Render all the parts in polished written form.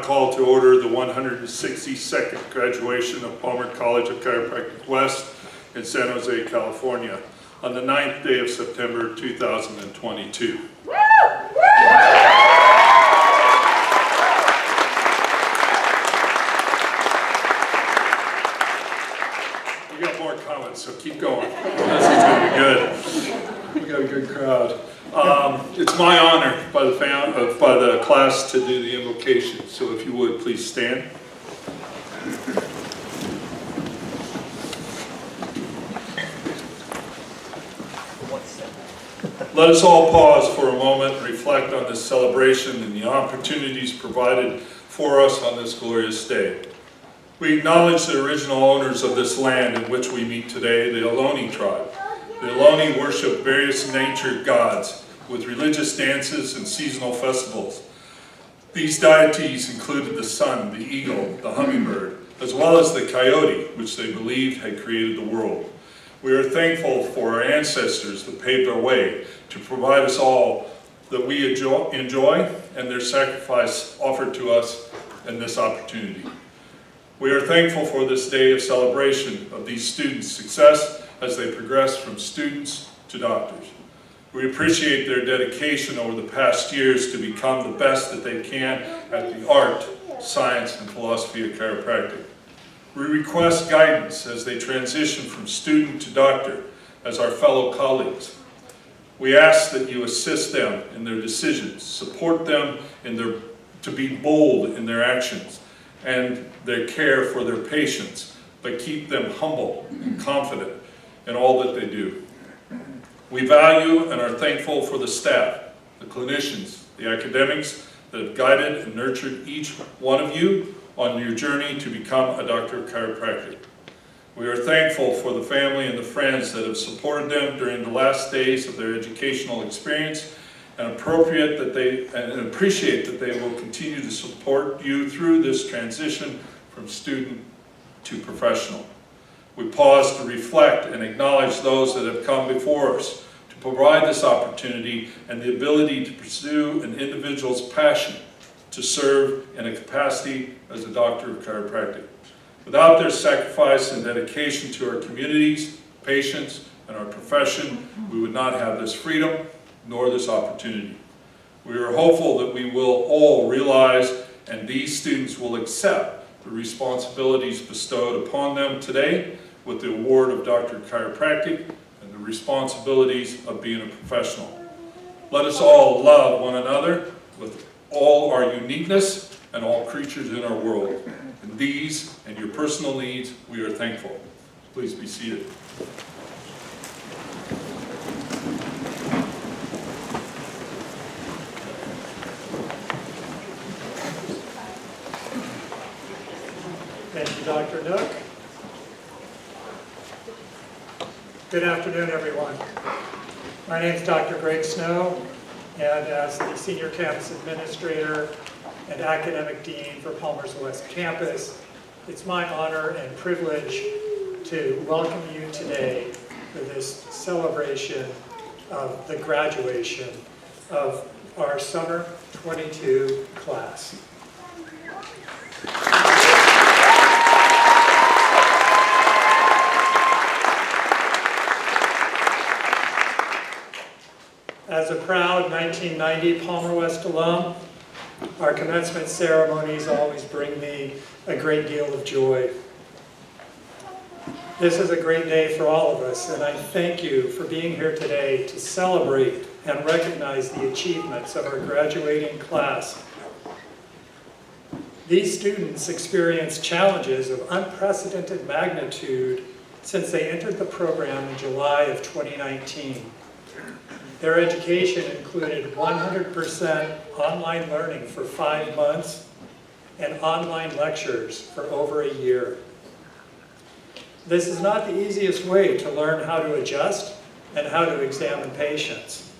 Call to order the 162nd graduation of Palmer College of Chiropractic West in San Jose, California, on the 9th day of September 2022. We got more comments, so keep going. This is going to be good. We got a good crowd. It's my honor by the class to do the invocation, so if you would, please stand. Let us all pause for a moment and reflect on this celebration and the opportunities provided for us on this glorious day. We acknowledge the original owners of this land in which we meet today, the Ohlone tribe. The Ohlone worship various nature gods with religious dances and seasonal festivals. These deities included the sun, the eagle, the hummingbird, as well as the coyote, which they believed had created the world. We are thankful for our ancestors that paved our way to provide us all that we enjoy and their sacrifice offered to us in this opportunity. We are thankful for this day of celebration of these students' success as they progress from students to doctors. We appreciate their dedication over the past years to become the best that they can at the art, science, and philosophy of chiropractic. We request guidance as they transition from student to doctor as our fellow colleagues. We ask that you assist them in their decisions, support them to be bold in their actions and their care for their patients, but keep them humble and confident in all that they do. We value and are thankful for the staff, the clinicians, the academics that have guided and nurtured each one of you on your journey to become a doctor of chiropractic. We are thankful for the family and the friends that have supported them during the last days of their educational experience and appreciate that they will continue to support you through this transition from student to professional. We pause to reflect and acknowledge those that have come before us to provide this opportunity and the ability to pursue an individual's passion to serve in a capacity as a doctor of chiropractic. Without their sacrifice and dedication to our communities, patients, and our profession, we would not have this freedom nor this opportunity. We are hopeful that we will all realize and these students will accept the responsibilities bestowed upon them today with the award of Doctor of Chiropractic and the responsibilities of being a professional. Let us all love one another with all our uniqueness and all creatures in our world. In these and your personal needs, we are thankful. Please be seated. Dr. Nook. Good afternoon, everyone. My name is Dr. Greg Snow, and as the Senior Campus Administrator and Academic Dean for Palmer's West Campus, it's my honor and privilege to welcome you today for this celebration of the graduation of our Summer 22 class. As a proud 1990 Palmer West alum, our commencement ceremonies always bring me a great deal of joy. This is a great day for all of us, and I thank you for being here today to celebrate and recognize the achievements of our graduating class. These students experienced challenges of unprecedented magnitude since they entered the program in July of 2019. Their education included 100% online learning for 5 months and online lectures for over a year. This is not the easiest way to learn how to adjust and how to examine patients.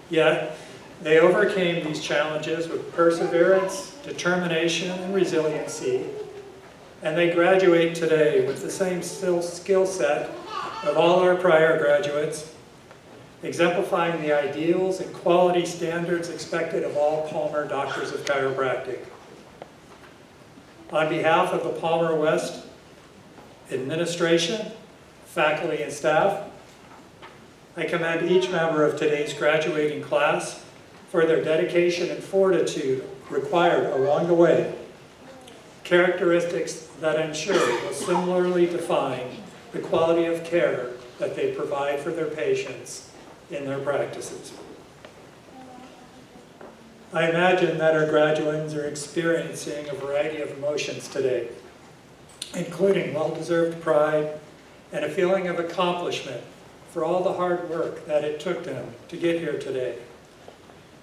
Yet, they overcame these challenges with perseverance, determination, and resiliency, and they graduate today with the same skill set of all our prior graduates, exemplifying the ideals and quality standards expected of all Palmer doctors of chiropractic. On behalf of the Palmer West administration, faculty, and staff, I commend each member of today's graduating class for their dedication and fortitude required along the way, characteristics that I'm sure will similarly define the quality of care that they provide for their patients in their practices. I imagine that our graduates are experiencing a variety of emotions today, including well-deserved pride and a feeling of accomplishment for all the hard work that it took them to get here today,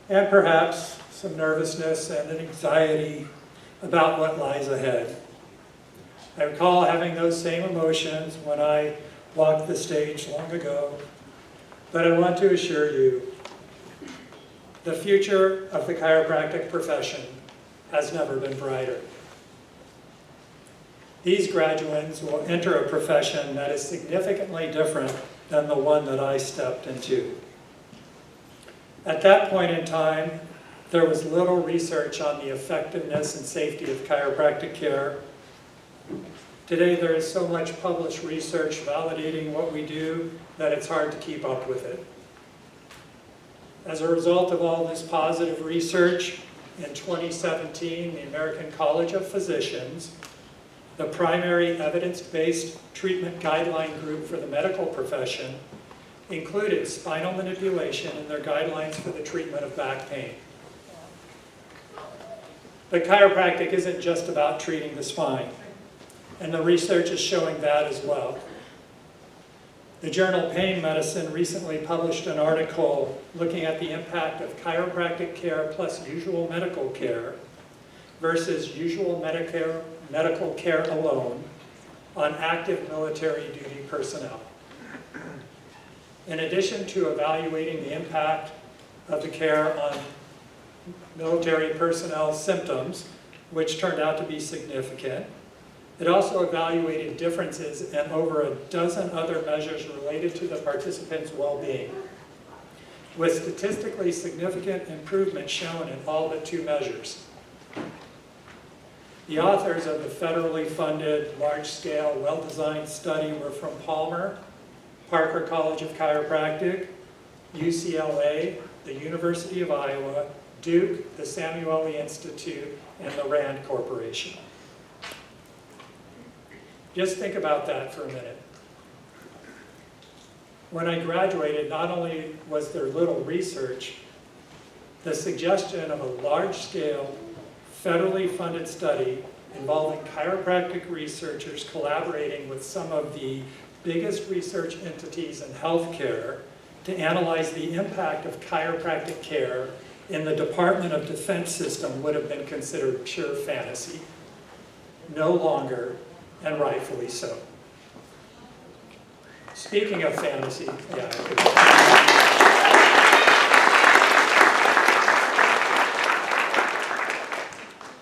and perhaps some nervousness and an anxiety about what lies ahead. I recall having those same emotions when I walked the stage long ago, but I want to assure you, the future of the chiropractic profession has never been brighter. These graduates will enter a profession that is significantly different than the one that I stepped into. At that point in time, there was little research on the effectiveness and safety of chiropractic care. Today, there is so much published research validating what we do that it's hard to keep up with it. As a result of all this positive research, in 2017, the American College of Physicians, the primary evidence-based treatment guideline group for the medical profession, included spinal manipulation in their guidelines for the treatment of back pain. But chiropractic isn't just about treating the spine, and the research is showing that as well. The journal Pain Medicine recently published an article looking at the impact of chiropractic care plus usual medical care versus usual medical care alone on active military duty personnel. In addition to evaluating the impact of the care on military personnel's symptoms, which turned out to be significant, it also evaluated differences in over a dozen other measures related to the participants' well-being, with statistically significant improvements shown in all but 2 measures. The authors of the federally funded, large-scale, well-designed study were from Palmer, Parker College of Chiropractic, UCLA, the University of Iowa, Duke, the Samueli Institute, and the Rand Corporation. Just think about that for a minute. When I graduated, not only was there little research, the suggestion of a large-scale, federally funded study involving chiropractic researchers collaborating with some of the biggest research entities in healthcare to analyze the impact of chiropractic care in the Department of Defense system would have been considered pure fantasy. No longer and rightfully so. Speaking of fantasy,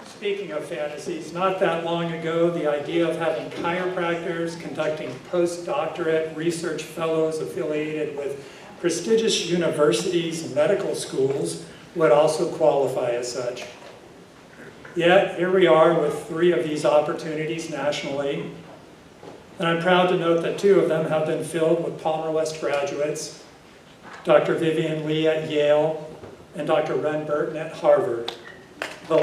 Speaking of fantasies, not that long ago, the idea of having chiropractors conducting postdoctorate research fellows affiliated with prestigious universities and medical schools would also qualify as such. Yet, here we are with 3 of these opportunities nationally, and I'm proud to note that 2 of them have been filled with Palmer West graduates, Dr. Vivian Lee at Yale and Dr. Ren Burton at Harvard. The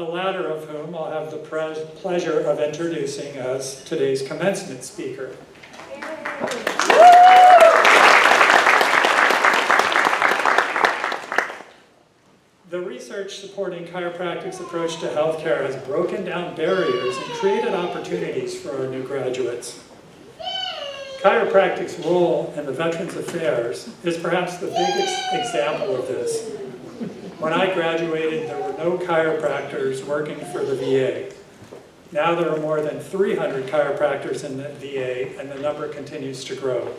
latter of whom I'll have the pleasure of introducing as today's commencement speaker. The research supporting chiropractic's approach to healthcare has broken down barriers and created opportunities for our new graduates. Chiropractic's role in the Veterans Affairs is perhaps the biggest example of this. When I graduated, there were no chiropractors working for the VA. Now there are more than 300 chiropractors in the VA, and the number continues to grow.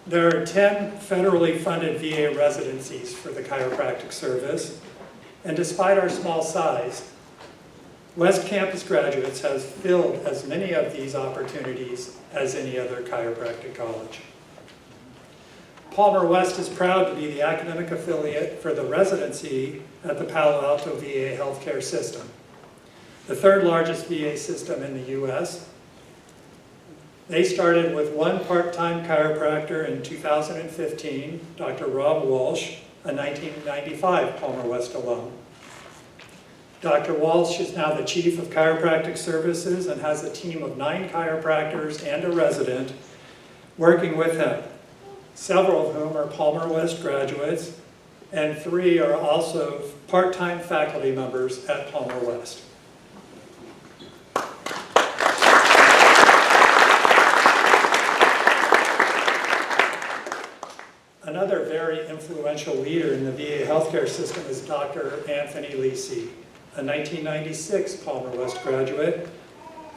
There are 10 federally funded VA residencies for the chiropractic service, and despite our small size, West Campus graduates have filled as many of these opportunities as any other chiropractic college. Palmer West is proud to be the academic affiliate for the residency at the Palo Alto VA healthcare system, the 3rd largest VA system in the U.S. They started with 1 part-time chiropractor in 2015, Dr. Rob Walsh, a 1995 Palmer West alum. Dr. Walsh is now the Chief of Chiropractic Services and has a team of 9 chiropractors and a resident working with him, several of whom are Palmer West graduates, and 3 are also part-time faculty members at Palmer West. Another very influential leader in the VA healthcare system is Dr. Anthony Lisey, a 1996 Palmer West graduate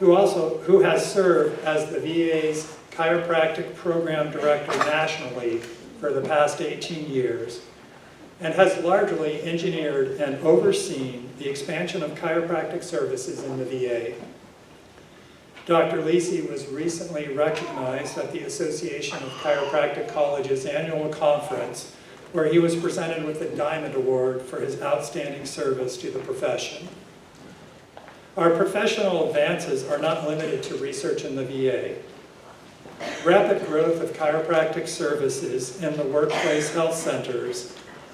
who has served as the VA's chiropractic program director nationally for the past 18 years and has largely engineered and overseen the expansion of chiropractic services in the VA. Dr. Lisey was recently recognized at the Association of Chiropractic Colleges annual conference, where he was presented with the Diamond Award for his outstanding service to the profession. Our professional advances are not limited to research in the VA. Rapid growth of chiropractic services in the workplace health centers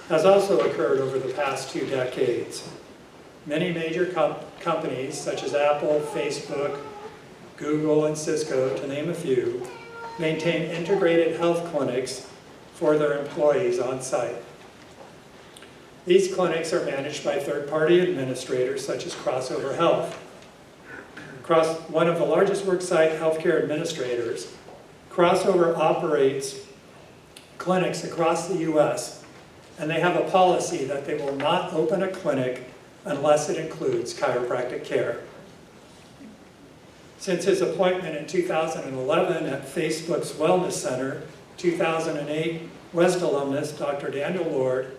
has also occurred over the past 2 decades. Many major companies such as Apple, Facebook, Google, and Cisco, to name a few, maintain integrated health clinics for their employees on site. These clinics are managed by third-party administrators such as Crossover Health. One of the largest worksite healthcare administrators, Crossover operates clinics across the U.S., and they have a policy that they will not open a clinic unless it includes chiropractic care. Since his appointment in 2011 at Facebook's Wellness Center, 2008 West alumnus Dr. Daniel Lord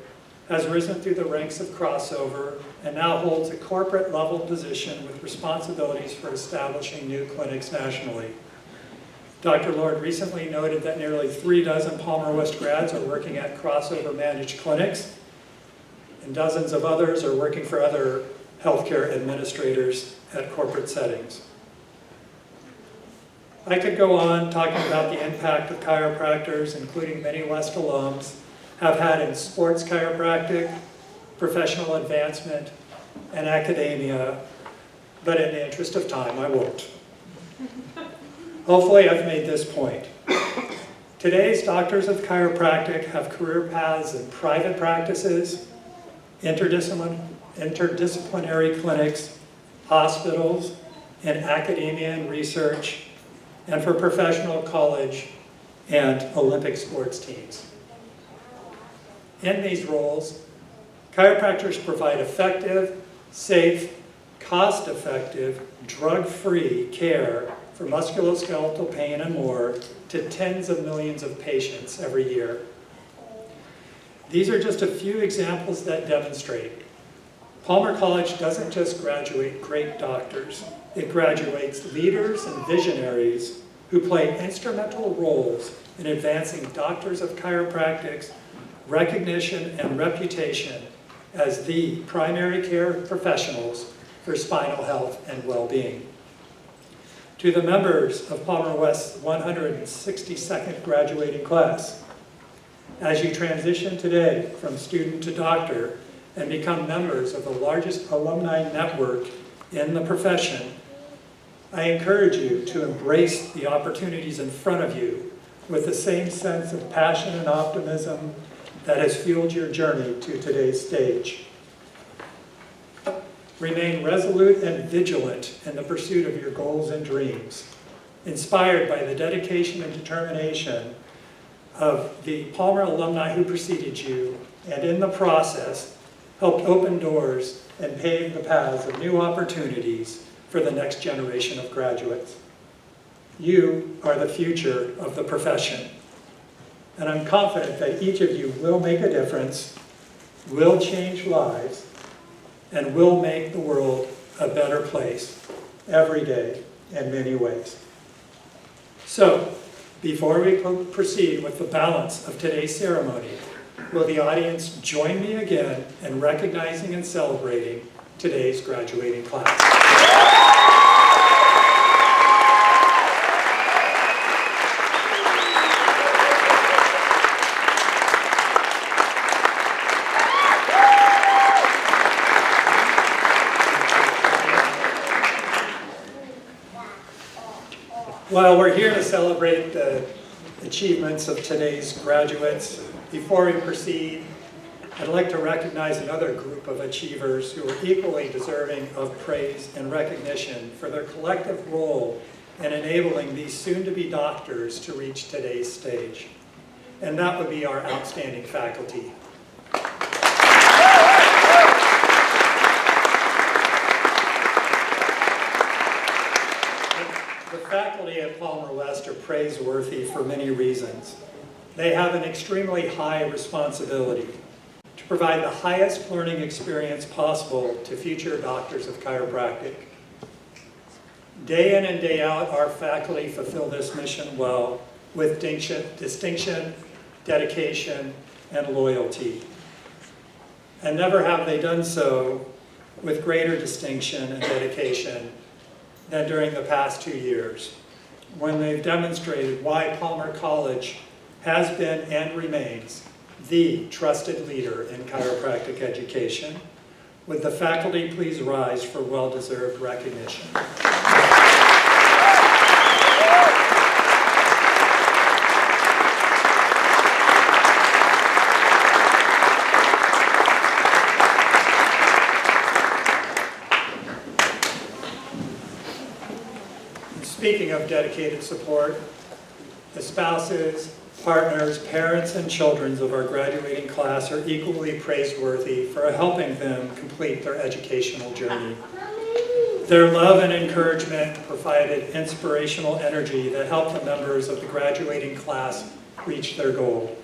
has risen through the ranks of Crossover and now holds a corporate level position with responsibilities for establishing new clinics nationally. Dr. Lord recently noted that nearly 3 dozen Palmer West grads are working at Crossover managed clinics, and dozens of others are working for other healthcare administrators at corporate settings. I could go on talking about the impact of chiropractors, including many West alums, have had in sports chiropractic, professional advancement, and academia, but in the interest of time, I won't. Hopefully I've made this point. Today's doctors of chiropractic have career paths in private practices, interdisciplinary clinics, hospitals, in academia and research, and for professional college and Olympic sports teams. In these roles, Chiropractors provide effective, safe, cost-effective, drug-free care for musculoskeletal pain and more to tens of millions of patients every year. These are just a few examples that demonstrate Palmer College doesn't just graduate great doctors. It graduates leaders and visionaries who play instrumental roles in advancing doctors of chiropractic's recognition and reputation as the primary care professionals for spinal health and well-being. To the members of Palmer West's 162nd graduating class, as you transition today from student to doctor and become members of the largest alumni network in the profession, I encourage you to embrace the opportunities in front of you with the same sense of passion and optimism that has fueled your journey to today's stage. Remain resolute and vigilant in the pursuit of your goals and dreams, inspired by the dedication and determination of the Palmer alumni who preceded you, and in the process, helped open doors and pave the paths of new opportunities for the next generation of graduates. You are the future of the profession, and I'm confident that each of you will make a difference, will change lives, and will make the world a better place every day in many ways. So, before we proceed with the balance of today's ceremony, will the audience join me again in recognizing and celebrating today's graduating class? While we're here to celebrate the achievements of today's graduates, before we proceed, I'd like to recognize another group of achievers who are equally deserving of praise and recognition for their collective role in enabling these soon-to-be doctors to reach today's stage. And that would be our outstanding faculty. The faculty at Palmer West are praiseworthy for many reasons. They have an extremely high responsibility to provide the highest learning experience possible to future doctors of chiropractic. Day in and day out, our faculty fulfill this mission well with distinction, dedication, and loyalty. And never have they done so with greater distinction and dedication than during the past 2 years, when they've demonstrated why Palmer College has been and remains the trusted leader in chiropractic education. Would the faculty please rise for well-deserved recognition? Speaking of dedicated support, the spouses, partners, parents, and children of our graduating class are equally praiseworthy for helping them complete their educational journey. Their love and encouragement provided inspirational energy that helped the members of the graduating class reach their goal.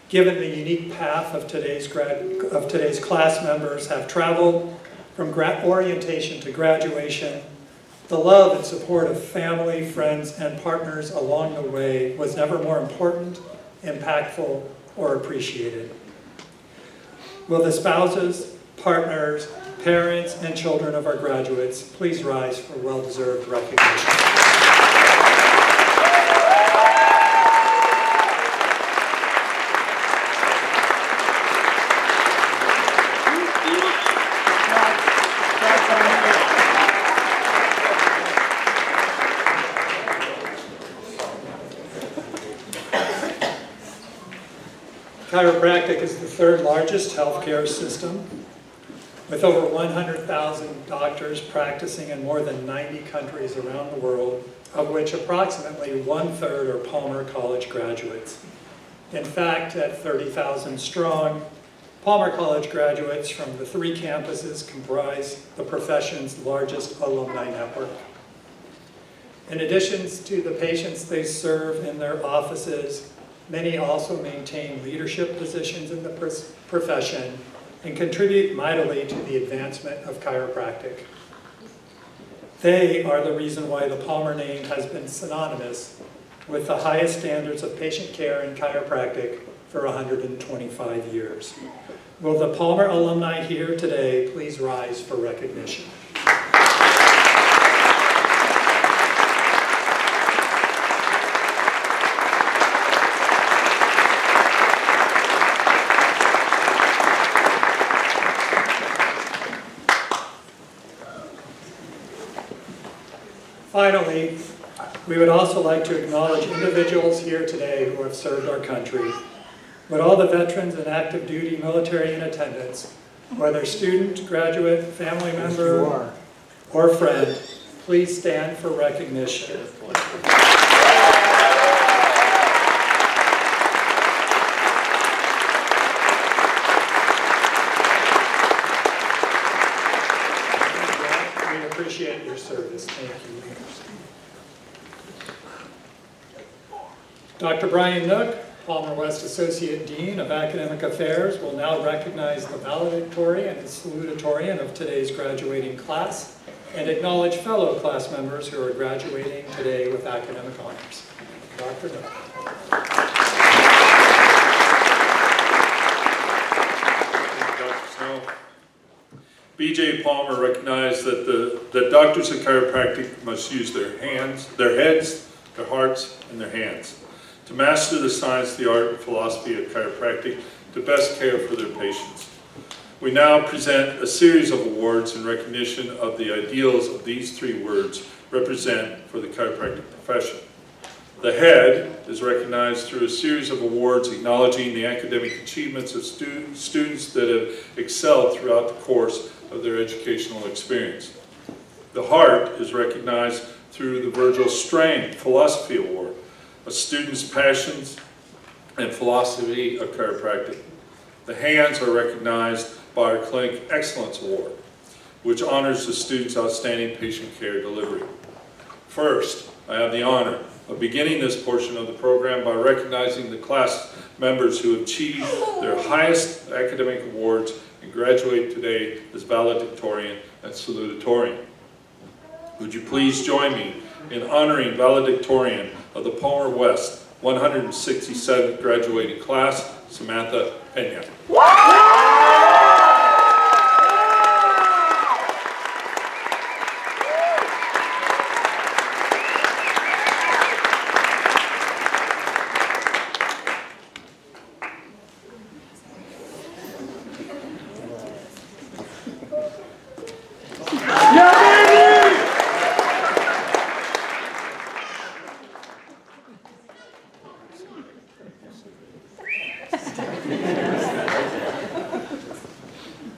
Given the unique path of today's class members have traveled from orientation to graduation, the love and support of family, friends, and partners along the way was never more important, impactful, or appreciated. Will the spouses, partners, parents, and children of our graduates please rise for well-deserved recognition? Chiropractic is the third largest healthcare system, with over 100,000 doctors practicing in more than 90 countries around the world, of which approximately 1/3 are Palmer College graduates. In fact, at 30,000 strong, Palmer College graduates from the 3 campuses comprise the profession's largest alumni network. In addition to the patients they serve in their offices, many also maintain leadership positions in the profession and contribute mightily to the advancement of chiropractic. They are the reason why the Palmer name has been synonymous with the highest standards of patient care in chiropractic for 125 years. Will the Palmer alumni here today please rise for recognition? Finally, we would also like to acknowledge individuals here today who have served our country. Would all the veterans and active duty military in attendance, whether student, graduate, family member, or friend, please stand for recognition. We appreciate your service. Thank you. Dr. Brian Nook, Palmer West Associate Dean of Academic Affairs, will now recognize the valedictorian and salutatorian of today's graduating class and acknowledge fellow class members who are graduating today with academic honors. Dr. Nook. B.J. Palmer recognized that doctors in chiropractic must use their heads, their hearts, and their hands to master the science, the art, and philosophy of chiropractic to best care for their patients. We now present a series of awards in recognition of the ideals of these 3 words represent for the chiropractic profession. The head is recognized through a series of awards acknowledging the academic achievements of students that have excelled throughout the course of their educational experience. The heart is recognized through the Virgil Strang Philosophy Award, a student's passions and philosophy of chiropractic. The hands are recognized by our Clinic Excellence Award, which honors the student's outstanding patient care delivery. First, I have the honor of beginning this portion of the program by recognizing the class members who achieved their highest academic awards and graduate today as valedictorian and salutatorian. Would you please join me in honoring valedictorian of the Palmer West 167th graduating class, Samantha Pena.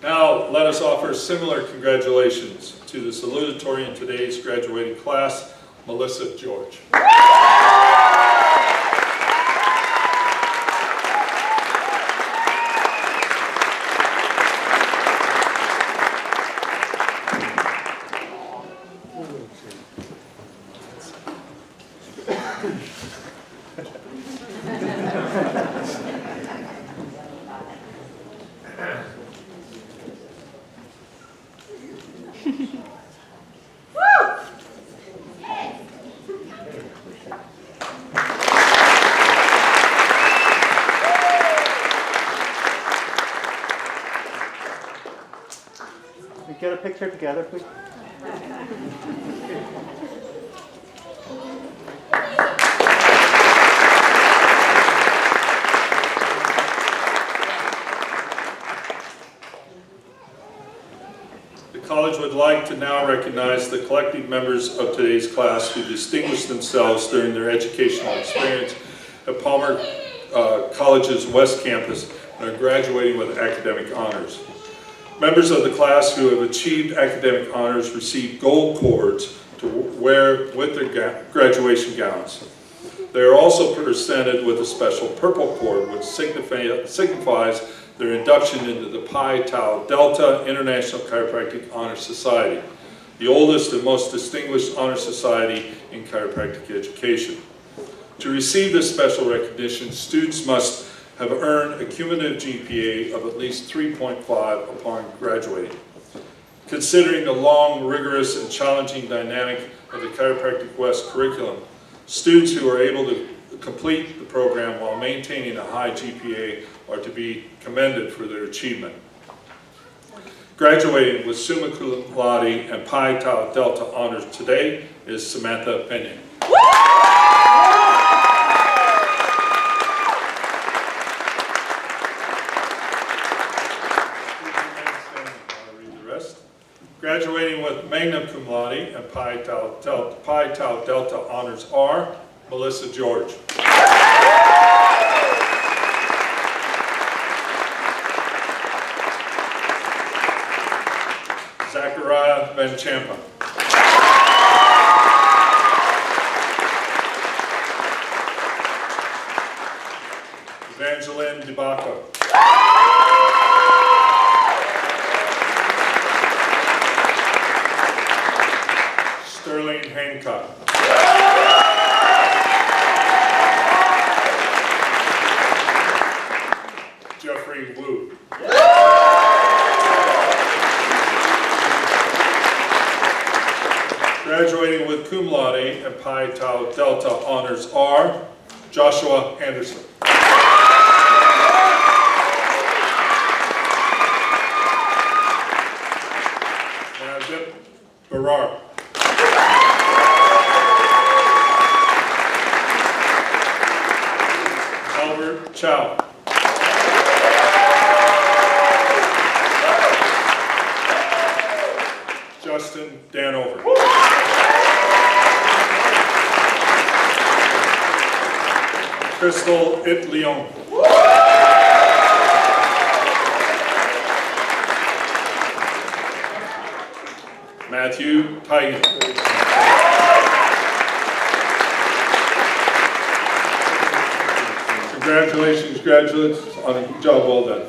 Now, let us offer similar congratulations to the salutatorian in today's graduating class, Melissa George. Get a picture together, please. The college would like to now recognize the collective members of today's class who distinguished themselves during their educational experience at Palmer College's West Campus and are graduating with academic honors. Members of the class who have achieved academic honors receive gold cords to wear with their graduation gowns. They are also presented with a special purple cord which signifies their induction into the Pi Tau Delta International Chiropractic Honor Society, the oldest and most distinguished honor society in chiropractic education. To receive this special recognition, students must have earned a cumulative GPA of at least 3.5 upon graduating. Considering the long, rigorous, and challenging dynamic of the Chiropractic West curriculum, students who are able to complete the program while maintaining a high GPA are to be commended for their achievement. Graduating with summa cum laude and Pi Tau Delta honors today is Samantha Pena. Graduating with magna cum laude and Pi Tau Delta honors are Melissa George. Zachariah Ben Champa. Evangeline DeBacco. Sterling Hancock. Jeffrey Wu. Graduating with cum laude and Pi Tau Delta honors are Joshua Anderson. Najib Barar. Albert Chow. Justin Danover. Crystal It Leon. Matthew Tigan. Congratulations, graduates, on a job well done.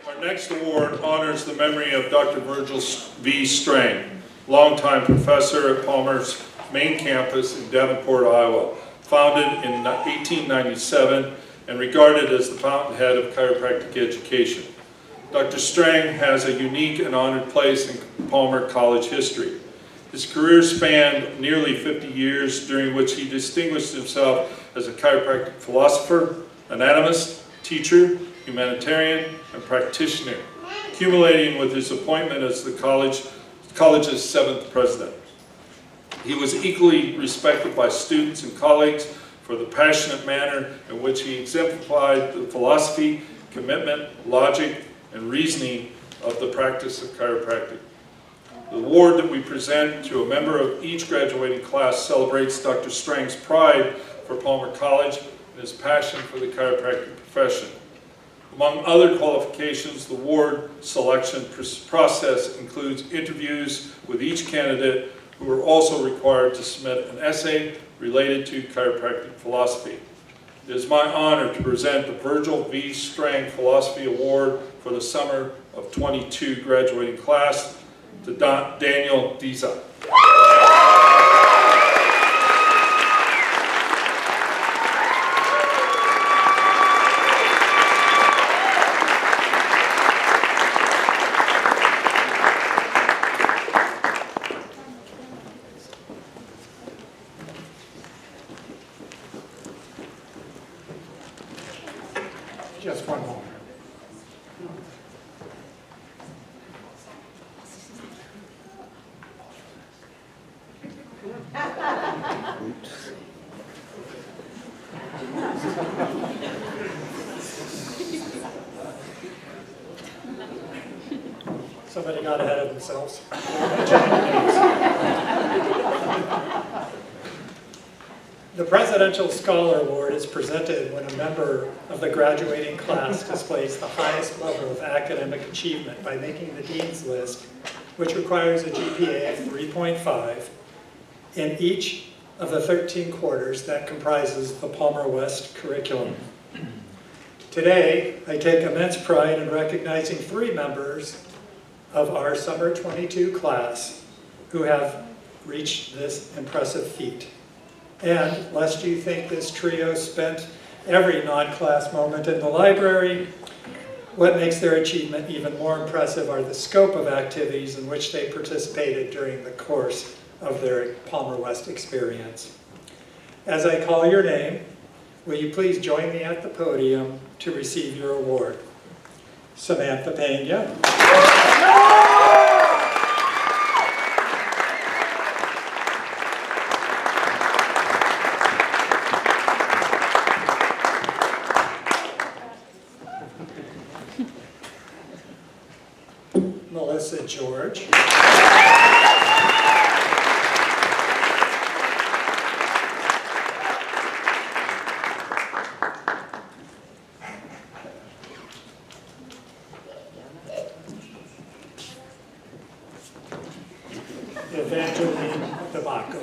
Our next award honors the memory of Dr. Virgil V. Strang, longtime professor at Palmer's main campus in Davenport, Iowa, founded in 1897 and regarded as the fountainhead of chiropractic education. Dr. Strang has a unique and honored place in Palmer College history. His career spanned nearly 50 years, during which he distinguished himself as a chiropractic philosopher, anatomist, teacher, humanitarian, and practitioner, accumulating with his appointment as the college's 7th president. He was equally respected by students and colleagues for the passionate manner in which he exemplified the philosophy, commitment, logic, and reasoning of the practice of chiropractic. The award that we present to a member of each graduating class celebrates Dr. Strang's pride for Palmer College and his passion for the chiropractic profession. Among other qualifications, the award selection process includes interviews with each candidate who are also required to submit an essay related to chiropractic philosophy. It is my honor to present the Virgil V. Strang Philosophy Award for the summer of 22 graduating class to Daniel Diza. Just one moment. Somebody got ahead of themselves. The Presidential Scholar Award is presented when a member of the graduating class displays the highest level of academic achievement by making the Dean's List, which requires a GPA of 3.5 in each of the 13 quarters that comprises the Palmer West curriculum. Today, I take immense pride in recognizing 3 members of our Summer 22 class who have reached this impressive feat. And lest you think this trio spent every non-class moment in the library, what makes their achievement even more impressive are the scope of activities in which they participated during the course of their Palmer West experience. As I call your name, will you please join me at the podium to receive your award? Samantha Pena, Melissa George, Evangeline Debaco.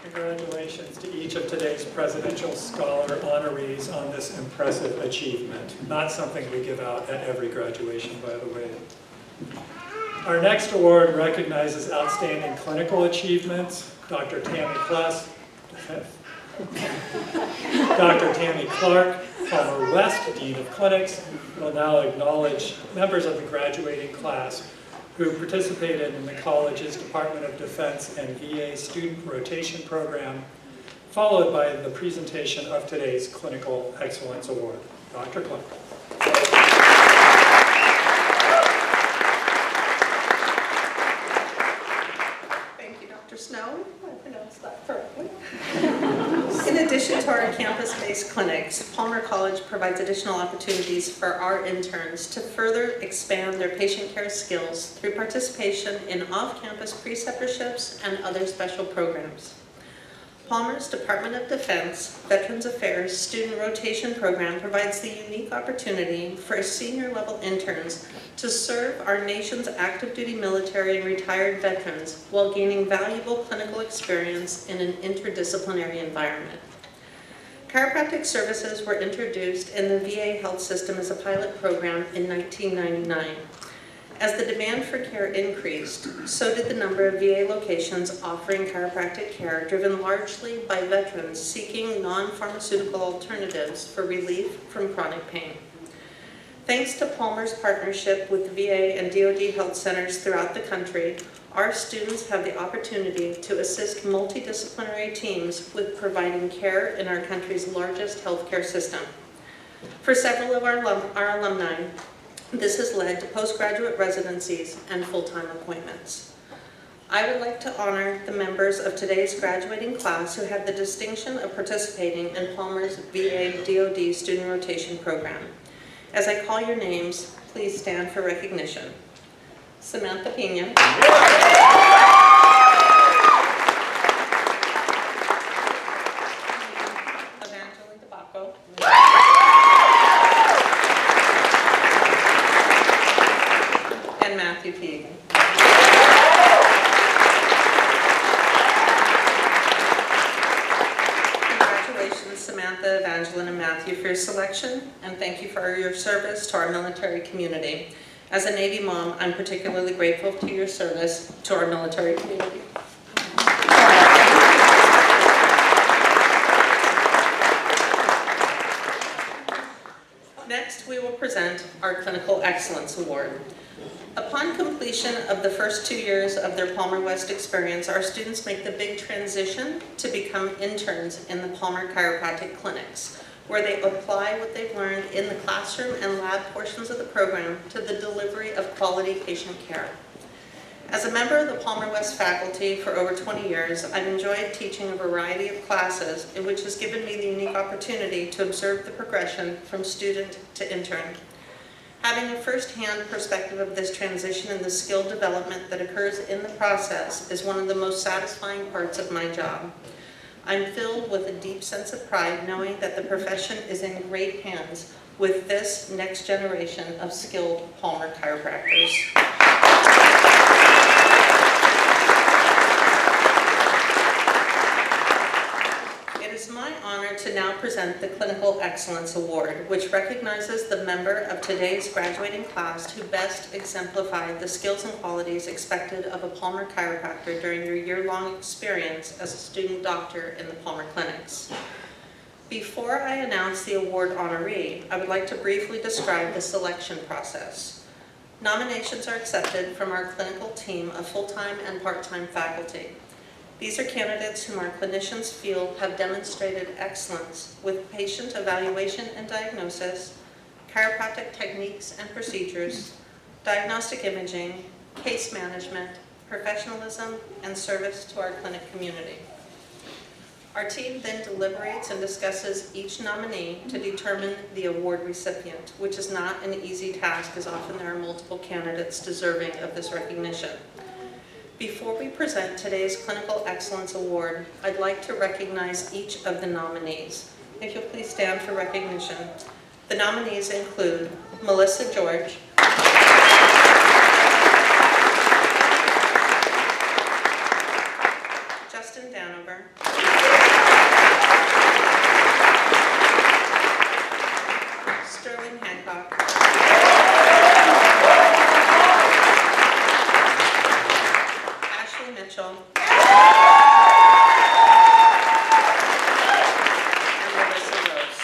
Congratulations to each of today's Presidential Scholar honorees on this impressive achievement. Not something we give out at every graduation, by the way. Our next award recognizes outstanding clinical achievements. Dr. Tammy Clark, Palmer West, Dean of Clinics, will now acknowledge members of the graduating class who participated in the college's Department of Defense and VA Student Rotation Program, followed by the presentation of today's Clinical Excellence Award. Dr. Clark. Thank you, Dr. Snow. I pronounced that correctly. In addition to our campus-based clinics, Palmer College provides additional opportunities for our interns to further expand their patient care skills through participation in off-campus preceptorships and other special programs. Palmer's Department of Defense Veterans Affairs Student Rotation Program provides the unique opportunity for senior-level interns to serve our nation's active duty military and retired veterans while gaining valuable clinical experience in an interdisciplinary environment. Chiropractic services were introduced in the VA health system as a pilot program in 1999. As the demand for care increased, so did the number of VA locations offering chiropractic care, driven largely by veterans seeking non-pharmaceutical alternatives for relief from chronic pain. Thanks to Palmer's partnership with VA and DoD health centers throughout the country, our students have the opportunity to assist multidisciplinary teams with providing care in our country's largest healthcare system. For several of our alumni, this has led to postgraduate residencies and full-time appointments. I would like to honor the members of today's graduating class who had the distinction of participating in Palmer's VA DoD Student Rotation Program. As I call your names, please stand for recognition. Samantha Pena. Evangeline Debaco. And Matthew Pegan. Congratulations, Samantha, Evangeline, and Matthew, for your selection, and thank you for your service to our military community. As a Navy mom, I'm particularly grateful to your service to our military community. Next, we will present our Clinical Excellence Award. Upon completion of the first 2 years of their Palmer West experience, our students make the big transition to become interns in the Palmer Chiropractic Clinics, where they apply what they've learned in the classroom and lab portions of the program to the delivery of quality patient care. As a member of the Palmer West faculty for over 20 years, I've enjoyed teaching a variety of classes, in which has given me the unique opportunity to observe the progression from student to intern. Having a first-hand perspective of this transition and the skill development that occurs in the process is one of the most satisfying parts of my job. I'm filled with a deep sense of pride knowing that the profession is in great hands with this next generation of skilled Palmer chiropractors. It is my honor to now present the Clinical Excellence Award, which recognizes the member of today's graduating class who best exemplified the skills and qualities expected of a Palmer chiropractor during your year-long experience as a student doctor in the Palmer clinics. Before I announce the award honoree, I would like to briefly describe the selection process. Nominations are accepted from our clinical team of full-time and part-time faculty. These are candidates whom our clinicians feel have demonstrated excellence with patient evaluation and diagnosis, chiropractic techniques and procedures, diagnostic imaging, case management, professionalism, and service to our clinic community. Our team then deliberates and discusses each nominee to determine the award recipient, which is not an easy task as often there are multiple candidates deserving of this recognition. Before we present today's Clinical Excellence Award, I'd like to recognize each of the nominees. If you'll please stand for recognition. The nominees include Melissa George, Justin Danover, Sterling Hancock, Mitchell, and Melissa Rose.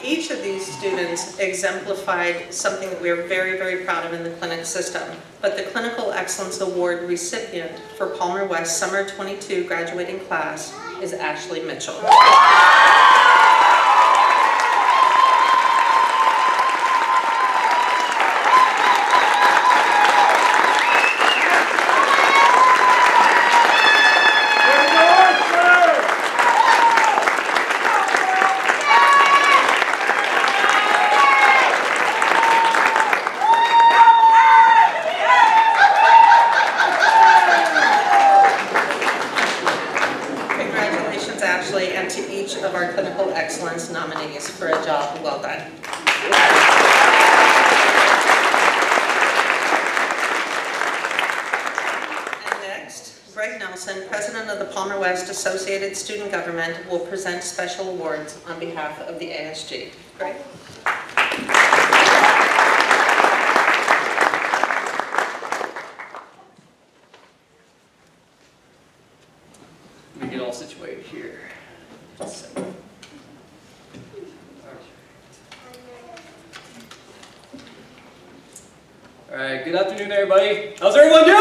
Each of these students exemplified something that we are very, very proud of in the clinic system. But the Clinical Excellence Award recipient for Palmer West Summer 22 graduating class is Ashley Mitchell. And to each of our Clinical Excellence nominees for a job well done. And next, Greg Nelson, President of the Palmer West Associated Student Government, will present special awards on behalf of the ASG. Greg? Let me get all situated here. Just a second. All right, good afternoon, everybody. How's everyone doing?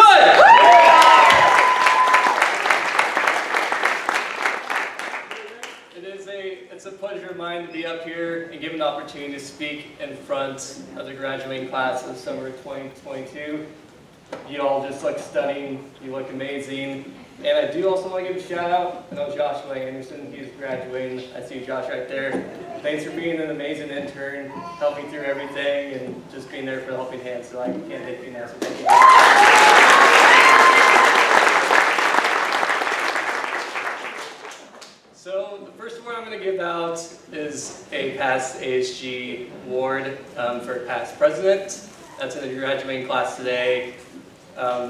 It's a pleasure of mine to be up here and give an opportunity to speak in front of the graduating class of summer 2022. You all just look stunning. You look amazing. And I do also want to give a shout out. I know Joshua Anderson, he's graduating. I see Josh right there. Thanks for being an amazing intern, helping through everything, and just being there for the helping hand. So I can't thank you enough. So thank you. So the first award I'm going to give out is a past ASG award for past president. That's in the graduating class today.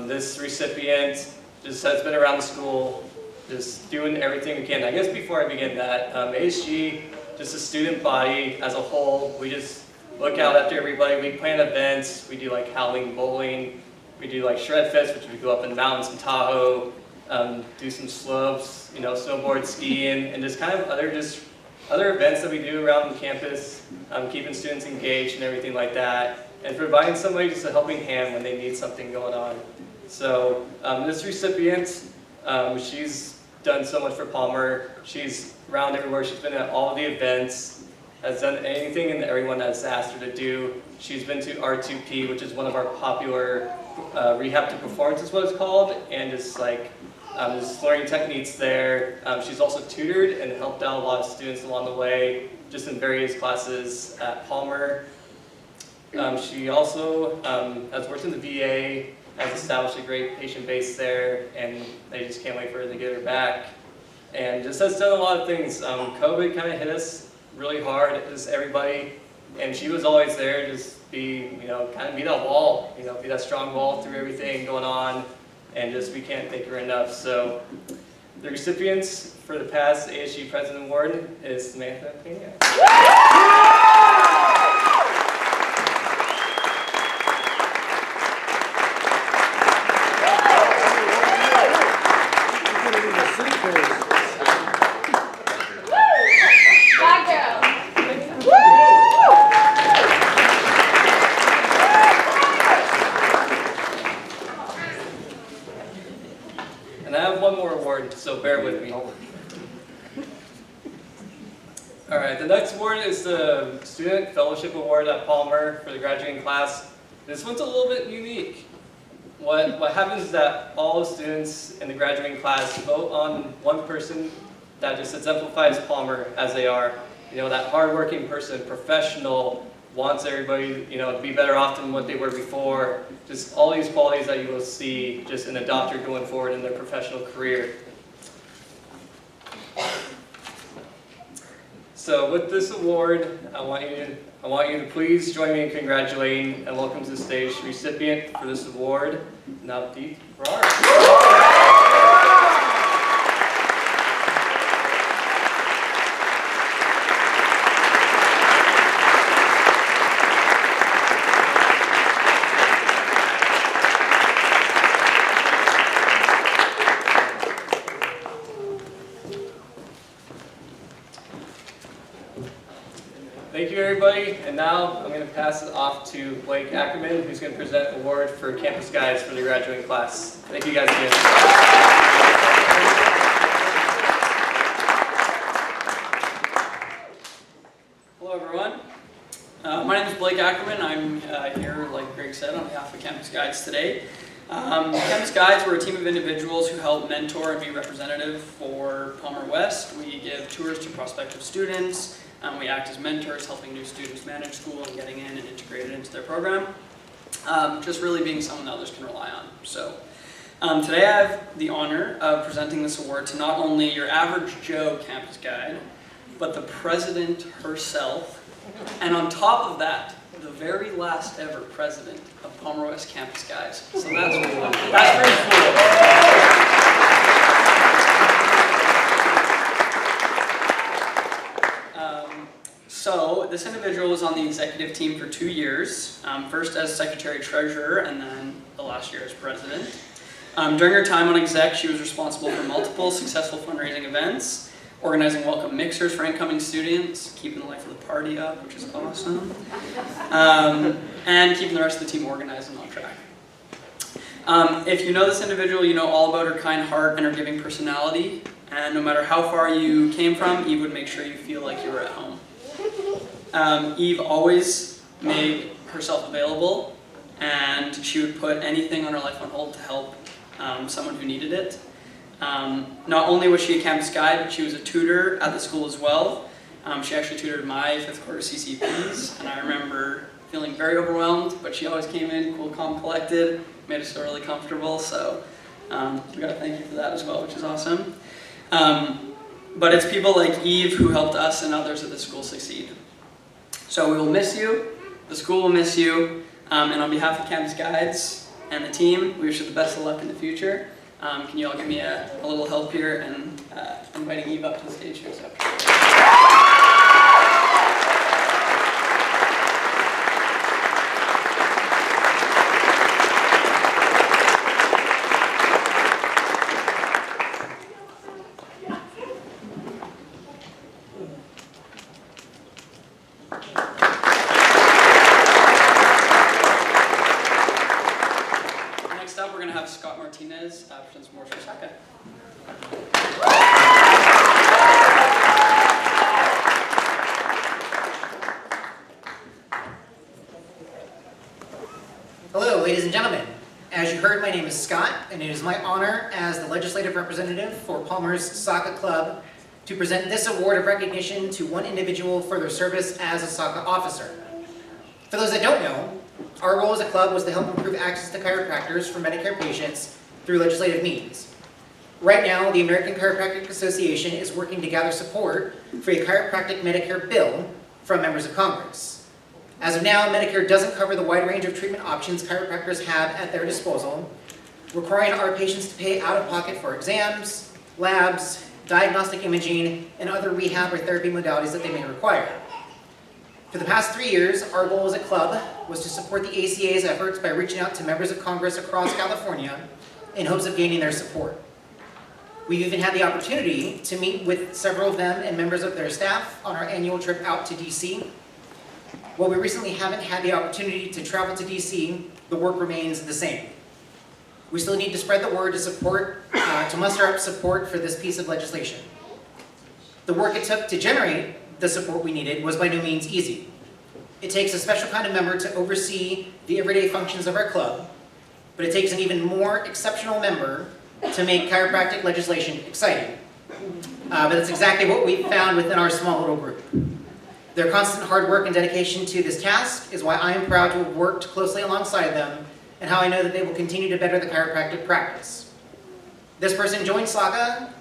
This recipient just has been around the school, just doing everything we can. I guess before I begin that, ASG, just a student body as a whole, we just look out after everybody. We plan events, we do like Howling Bowling, we do like Shred Fest, which we go up in the mountains in Tahoe, do some slopes, you know, snowboard skiing, and just kind of other events that we do around the campus, keeping students engaged and everything like that, and providing somebody just a helping hand when they need something going on. So this recipient, she's done so much for Palmer. She's around everywhere. She's been at all of the events. has done anything and everyone has asked her to do. She's been to R2P, which is one of our popular rehab to performance is what it's called, and just like just learning techniques there. She's also tutored and helped out a lot of students along the way, just in various classes at Palmer. She also has worked in the VA, has established a great patient base there, and they just can't wait for her to get her back. And just has done a lot of things. COVID kind of hit us really hard as everybody, and she was always there, just be, kind of be that wall, be that strong wall through everything going on, and just we can't thank her enough. So the recipients for the past ASG President Award is Samantha Pena. And I have one more award, so bear with me. All right, the next award is the Student Fellowship Award at Palmer for the graduating class. This one's a little bit unique. What happens is that all the students in the graduating class vote on one person that just exemplifies Palmer as they are. That hardworking person, professional, wants everybody, to be better off than what they were before. Just all these qualities that you will see just in a doctor going forward in their professional career. So with this award, I want you to please join me in congratulating and welcome to the stage recipient for this award, Navdeep Brar. Thank you, everybody. And now I'm going to pass it off to Blake Ackerman, who's going to present an award for Campus Guides for the graduating class. Thank you guys again. Hello, everyone. My name is Blake Ackerman. I'm here, like Greg said, on behalf of Campus Guides today. Campus Guides, we're a team of individuals who help mentor and be representative for Palmer West. We give tours to prospective students. We act as mentors, helping new students manage school and getting in and integrated into their program. Just really being someone that others can rely on. So today I have the honor of presenting this award to not only your average Joe Campus Guide, but the president herself. And on top of that, the very last ever president of Palmer West Campus Guides. So that's pretty cool. So this individual was on the executive team for 2 years, first as secretary-treasurer and then the last year as president. During her time on exec, she was responsible for multiple successful fundraising events, organizing welcome mixers for incoming students, keeping the life of the party up, which is awesome, and keeping the rest of the team organized and on track. If you know this individual, you know all about her kind heart and her giving personality, and no matter how far you came from, Eve would make sure you feel like you were at home. Eve always made herself available, and she would put anything on her life on hold to help someone who needed it. Not only was she a campus guide, but she was a tutor at the school as well. She actually tutored my 5th quarter CCPs, and I remember feeling very overwhelmed, but she always came in cool, calm, collected, made us feel really comfortable, so we gotta thank you for that as well, which is awesome. But it's people like Eve who helped us and others at the school succeed. So we will miss you, the school will miss you, and on behalf of Campus Guides and the team, we wish you the best of luck in the future. Can you all give me a little help here and inviting Eve up to the stage to accept. Present some more for Saka. Hello, ladies and gentlemen. As you heard, my name is Scott, and it is my honor as the legislative representative for Palmer's Soccer Club to present this award of recognition to one individual for their service as a soccer officer. For those that don't know, our role as a club was to help improve access to chiropractors for Medicare patients through legislative means. Right now, the American Chiropractic Association is working to gather support for a chiropractic Medicare bill from members of Congress. As of now, Medicare doesn't cover the wide range of treatment options chiropractors have at their disposal, requiring our patients to pay out of pocket for exams, labs, diagnostic imaging, and other rehab or therapy modalities that they may require. For the past 3 years, our goal as a club was to support the ACA's efforts by reaching out to members of Congress across California in hopes of gaining their support. We've even had the opportunity to meet with several of them and members of their staff on our annual trip out to DC. While we recently haven't had the opportunity to travel to DC, the work remains the same. We still need to spread the word to muster up support for this piece of legislation. The work it took to generate the support we needed was by no means easy. It takes a special kind of member to oversee the everyday functions of our club, but it takes an even more exceptional member to make chiropractic legislation exciting. But that's exactly what we found within our small little group. Their constant hard work and dedication to this task is why I am proud to have worked closely alongside them and how I know that they will continue to better the chiropractic practice. This person joined SLACA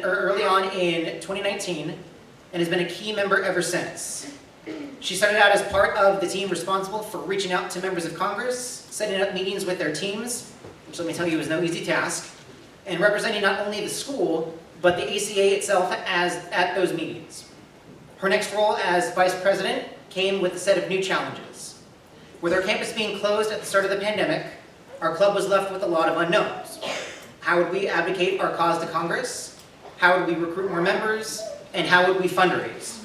early on in 2019 and has been a key member ever since. She started out as part of the team responsible for reaching out to members of Congress, setting up meetings with their teams, which let me tell you is no easy task, and representing not only the school, but the ACA itself at those meetings. Her next role as vice president came with a set of new challenges. With our campus being closed at the start of the pandemic, our club was left with a lot of unknowns. How would we advocate our cause to Congress? How would we recruit more members? And how would we fundraise?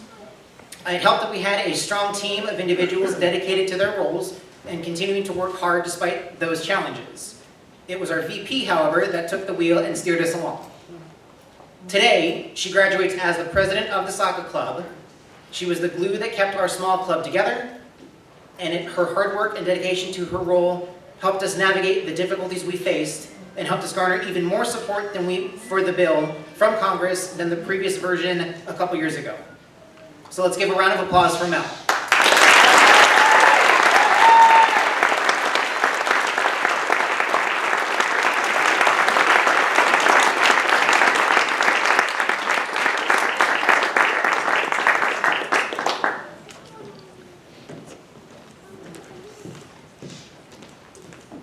It helped that we had a strong team of individuals dedicated to their roles and continuing to work hard despite those challenges. It was our VP, however, that took the wheel and steered us along. Today, she graduates as the president of the soccer club. She was the glue that kept our small club together, and her hard work and dedication to her role helped us navigate the difficulties we faced and helped us garner even more support for the bill from Congress than the previous version a couple years ago. So let's give a round of applause for Mel.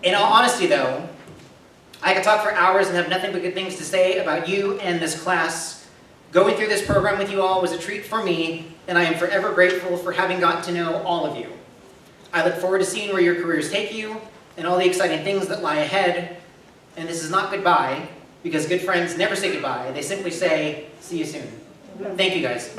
In all honesty though, I could talk for hours and have nothing but good things to say about you and this class. Going through this program with you all was a treat for me, and I am forever grateful for having gotten to know all of you. I look forward to seeing where your careers take you and all the exciting things that lie ahead. And this is not goodbye, because good friends never say goodbye. They simply say, see you soon. Thank you guys.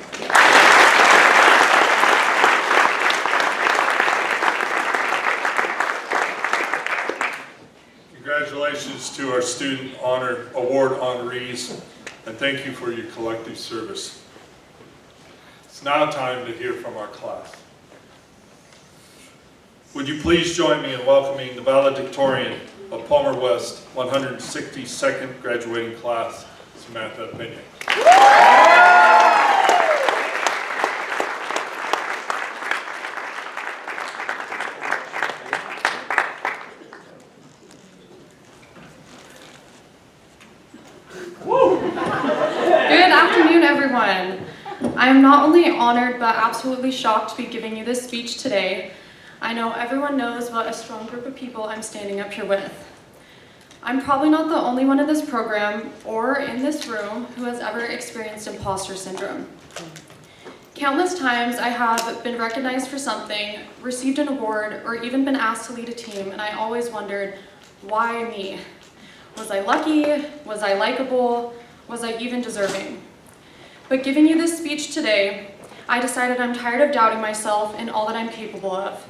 Congratulations to our student award honorees, and thank you for your collective service. It's now time to hear from our class. Would you please join me in welcoming the valedictorian of Palmer West 162nd graduating class, Samantha Pena. I am not only honored but absolutely shocked to be giving you this speech today. I know everyone knows what a strong group of people I'm standing up here with. I'm probably not the only one in this program or in this room who has ever experienced imposter syndrome. Countless times I have been recognized for something, received an award, or even been asked to lead a team, and I always wondered, why me? Was I lucky? Was I likable? Was I even deserving? But giving you this speech today, I decided I'm tired of doubting myself and all that I'm capable of.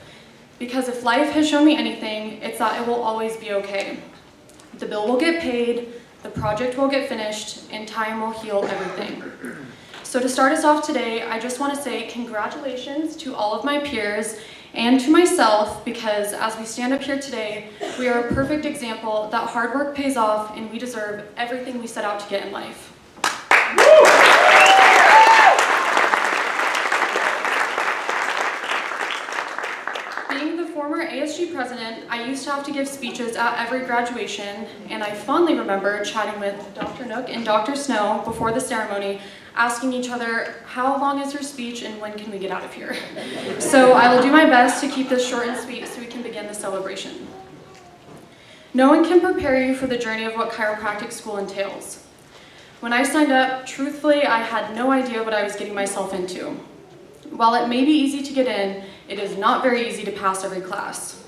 Because if life has shown me anything, it's that it will always be okay. The bill will get paid, the project will get finished, and time will heal everything. So to start us off today, I just want to say congratulations to all of my peers and to myself, because as we stand up here today, we are a perfect example that hard work pays off and we deserve everything we set out to get in life. Being the former ASG president, I used to have to give speeches at every graduation, and I fondly remember chatting with Dr. Nook and Dr. Snow before the ceremony, asking each other, how long is your speech and when can we get out of here? So I will do my best to keep this short and sweet so we can begin the celebration. No one can prepare you for the journey of what chiropractic school entails. When I signed up, truthfully, I had no idea what I was getting myself into. While it may be easy to get in, it is not very easy to pass every class.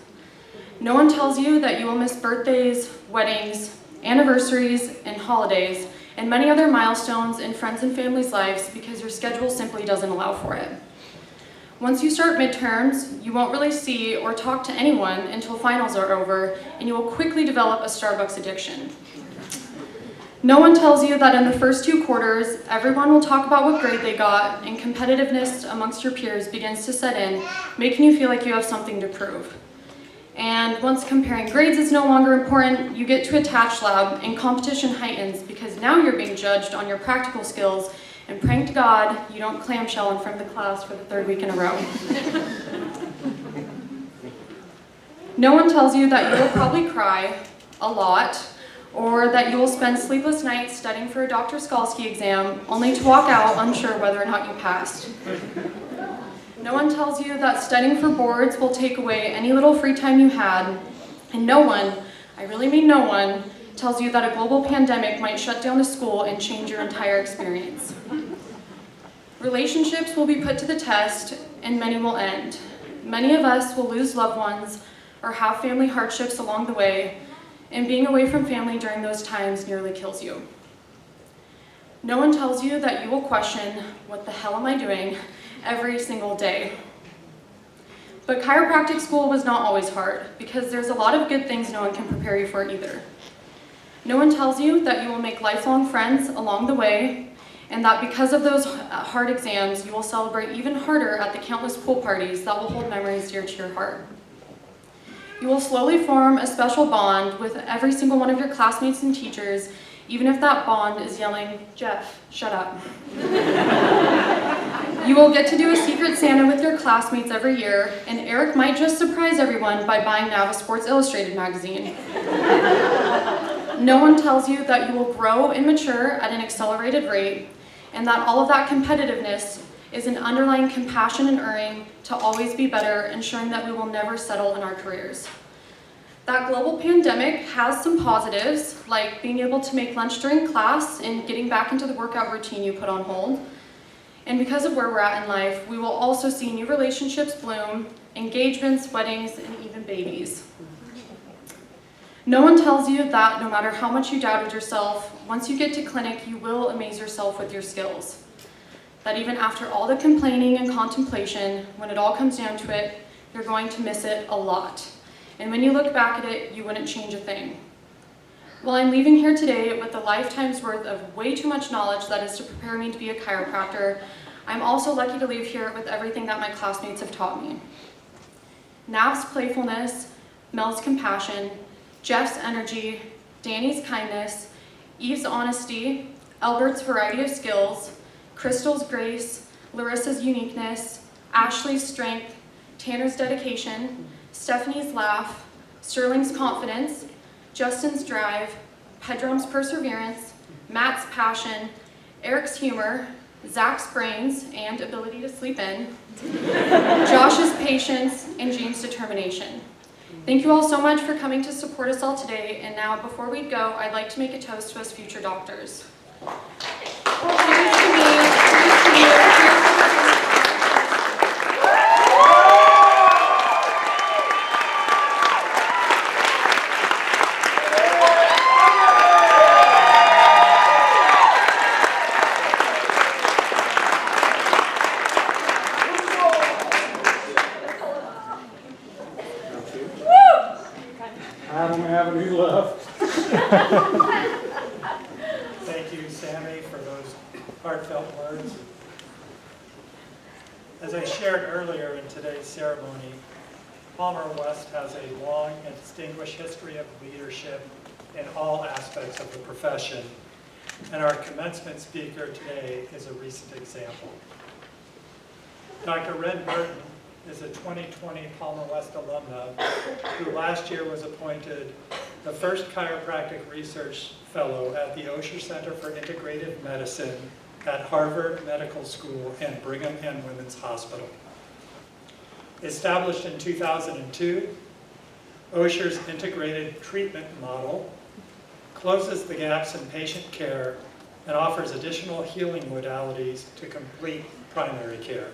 No one tells you that you will miss birthdays, weddings, anniversaries, and holidays, and many other milestones in friends and family's lives because your schedule simply doesn't allow for it. Once you start midterms, you won't really see or talk to anyone until finals are over, and you will quickly develop a Starbucks addiction. No one tells you that in the first 2 quarters, everyone will talk about what grade they got, and competitiveness amongst your peers begins to set in, making you feel like you have something to prove. And once comparing grades is no longer important, you get to attach lab, and competition heightens because now you're being judged on your practical skills, and praying to God you don't clamshell in front of the class for the 3rd week in a row. No one tells you that you will probably cry a lot, or that you will spend sleepless nights studying for a Dr. Skalski exam, only to walk out unsure whether or not you passed. No one tells you that studying for boards will take away any little free time you had, and no one, I really mean no one, tells you that a global pandemic might shut down the school and change your entire experience. Relationships will be put to the test, and many will end. Many of us will lose loved ones or have family hardships along the way, and being away from family during those times nearly kills you. No one tells you that you will question, what the hell am I doing, every single day. But chiropractic school was not always hard, because there's a lot of good things no one can prepare you for either. No one tells you that you will make lifelong friends along the way, and that because of those hard exams, you will celebrate even harder at the countless pool parties that will hold memories dear to your heart. You will slowly form a special bond with every single one of your classmates and teachers, even if that bond is yelling, "Jeff, shut up." You will get to do a Secret Santa with your classmates every year, and Eric might just surprise everyone by buying now a Sports Illustrated magazine. No one tells you that you will grow and mature at an accelerated rate, and that all of that competitiveness is an underlying compassion and earning to always be better, ensuring that we will never settle in our careers. That global pandemic has some positives, like being able to make lunch during class and getting back into the workout routine you put on hold. And because of where we're at in life, we will also see new relationships bloom, engagements, weddings, and even babies. No one tells you that no matter how much you doubted yourself, once you get to clinic, you will amaze yourself with your skills. That even after all the complaining and contemplation, when it all comes down to it, you're going to miss it a lot. And when you look back at it, you wouldn't change a thing. Well, I'm leaving here today with a lifetime's worth of way too much knowledge that is to prepare me to be a chiropractor. I'm also lucky to leave here with everything that my classmates have taught me. Nav's playfulness, Mel's compassion, Jeff's energy, Danny's kindness, Eve's honesty, Albert's variety of skills, Crystal's grace, Larissa's uniqueness, Ashley's strength, Tanner's dedication, Stephanie's laugh, Sterling's confidence, Justin's drive, Pedrom's perseverance, Matt's passion, Eric's humor, Zach's brains and ability to sleep in, Josh's patience, and James' determination. Thank you all so much for coming to support us all today, and now before we go, I'd like to make a toast to us future doctors. I don't have any left. Thank you, Sammy, for those heartfelt words. As I shared earlier in today's ceremony, Palmer West has a long and distinguished history of leadership in all aspects of the profession, and our commencement speaker today is a recent example. Dr. Ren Burton is a 2020 Palmer West alumna who last year was appointed the first chiropractic research fellow at the Osher Center for Integrative Medicine at Harvard Medical School and Brigham and Women's Hospital. Established in 2002, Osher's integrated treatment model closes the gaps in patient care and offers additional healing modalities to complete primary care.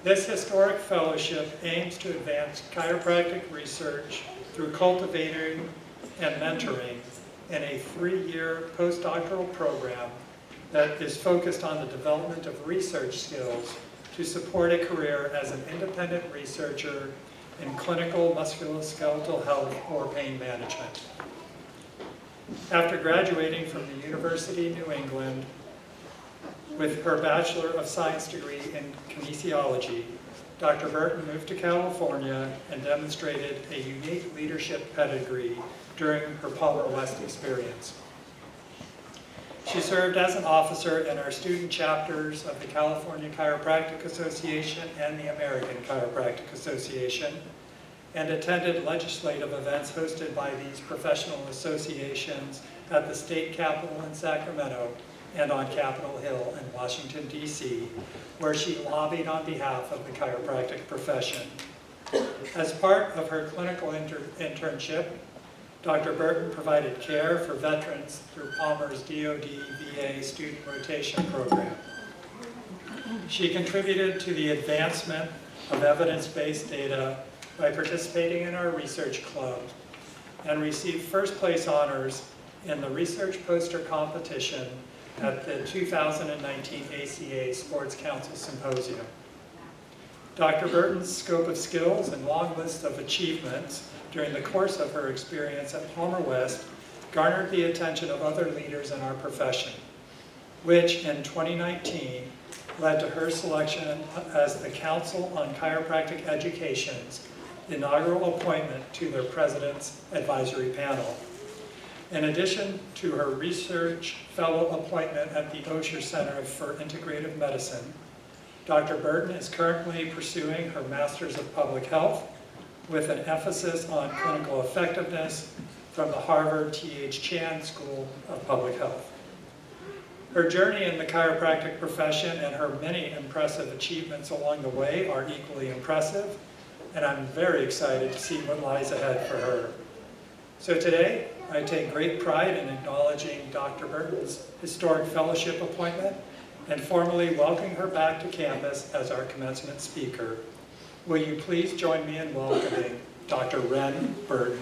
This historic fellowship aims to advance chiropractic research through cultivating and mentoring in a 3-year postdoctoral program that is focused on the development of research skills to support a career as an independent researcher in clinical musculoskeletal health or pain management. After graduating from the University of New England with her Bachelor of Science degree in kinesiology, Dr. Burton moved to California and demonstrated a unique leadership pedigree during her Palmer West experience. She served as an officer in our student chapters of the California Chiropractic Association and the American Chiropractic Association, and attended legislative events hosted by these professional associations at the state capitol in Sacramento and on Capitol Hill in Washington, D.C., where she lobbied on behalf of the chiropractic profession. As part of her clinical internship, Dr. Burton provided care for veterans through Palmer's DoD-VA student rotation program. She contributed to the advancement of evidence-based data by participating in our research club and received first place honors in the research poster competition at the 2019 ACA Sports Council Symposium. Dr. Burton's scope of skills and long list of achievements during the course of her experience at Palmer West garnered the attention of other leaders in our profession, which in 2019 led to her selection as the Council on Chiropractic Education's inaugural appointment to their President's Advisory Panel. In addition to her research fellow appointment at the Osher Center for Integrative Medicine, Dr. Burton is currently pursuing her Master's of Public Health with an emphasis on clinical effectiveness from the Harvard T.H. Chan School of Public Health. Her journey in the chiropractic profession and her many impressive achievements along the way are equally impressive, and I'm very excited to see what lies ahead for her. So today, I take great pride in acknowledging Dr. Burton's historic fellowship appointment and formally welcoming her back to campus as our commencement speaker. Will you please join me in welcoming Dr. Ren Burton.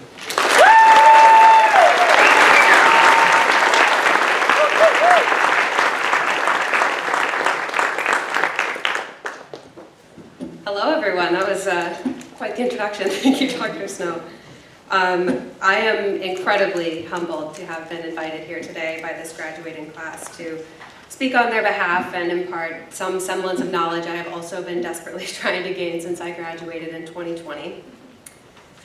Hello, everyone. That was quite the introduction. Thank you, Dr. Snow. I am incredibly humbled to have been invited here today by this graduating class to speak on their behalf and impart some semblance of knowledge I have also been desperately trying to gain since I graduated in 2020.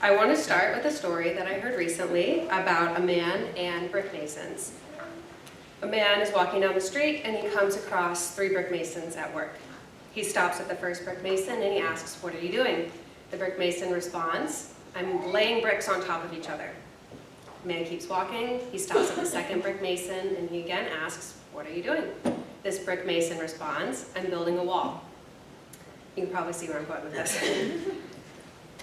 I want to start with a story that I heard recently about a man and brick masons. A man is walking down the street and he comes across 3 brick masons at work. He stops at the first brick mason and he asks, "What are you doing?" The brick mason responds, "I'm laying bricks on top of each other." The man keeps walking, he stops at the second brick mason and he again asks, "What are you doing?" This brick mason responds, "I'm building a wall." You can probably see where I'm going with this.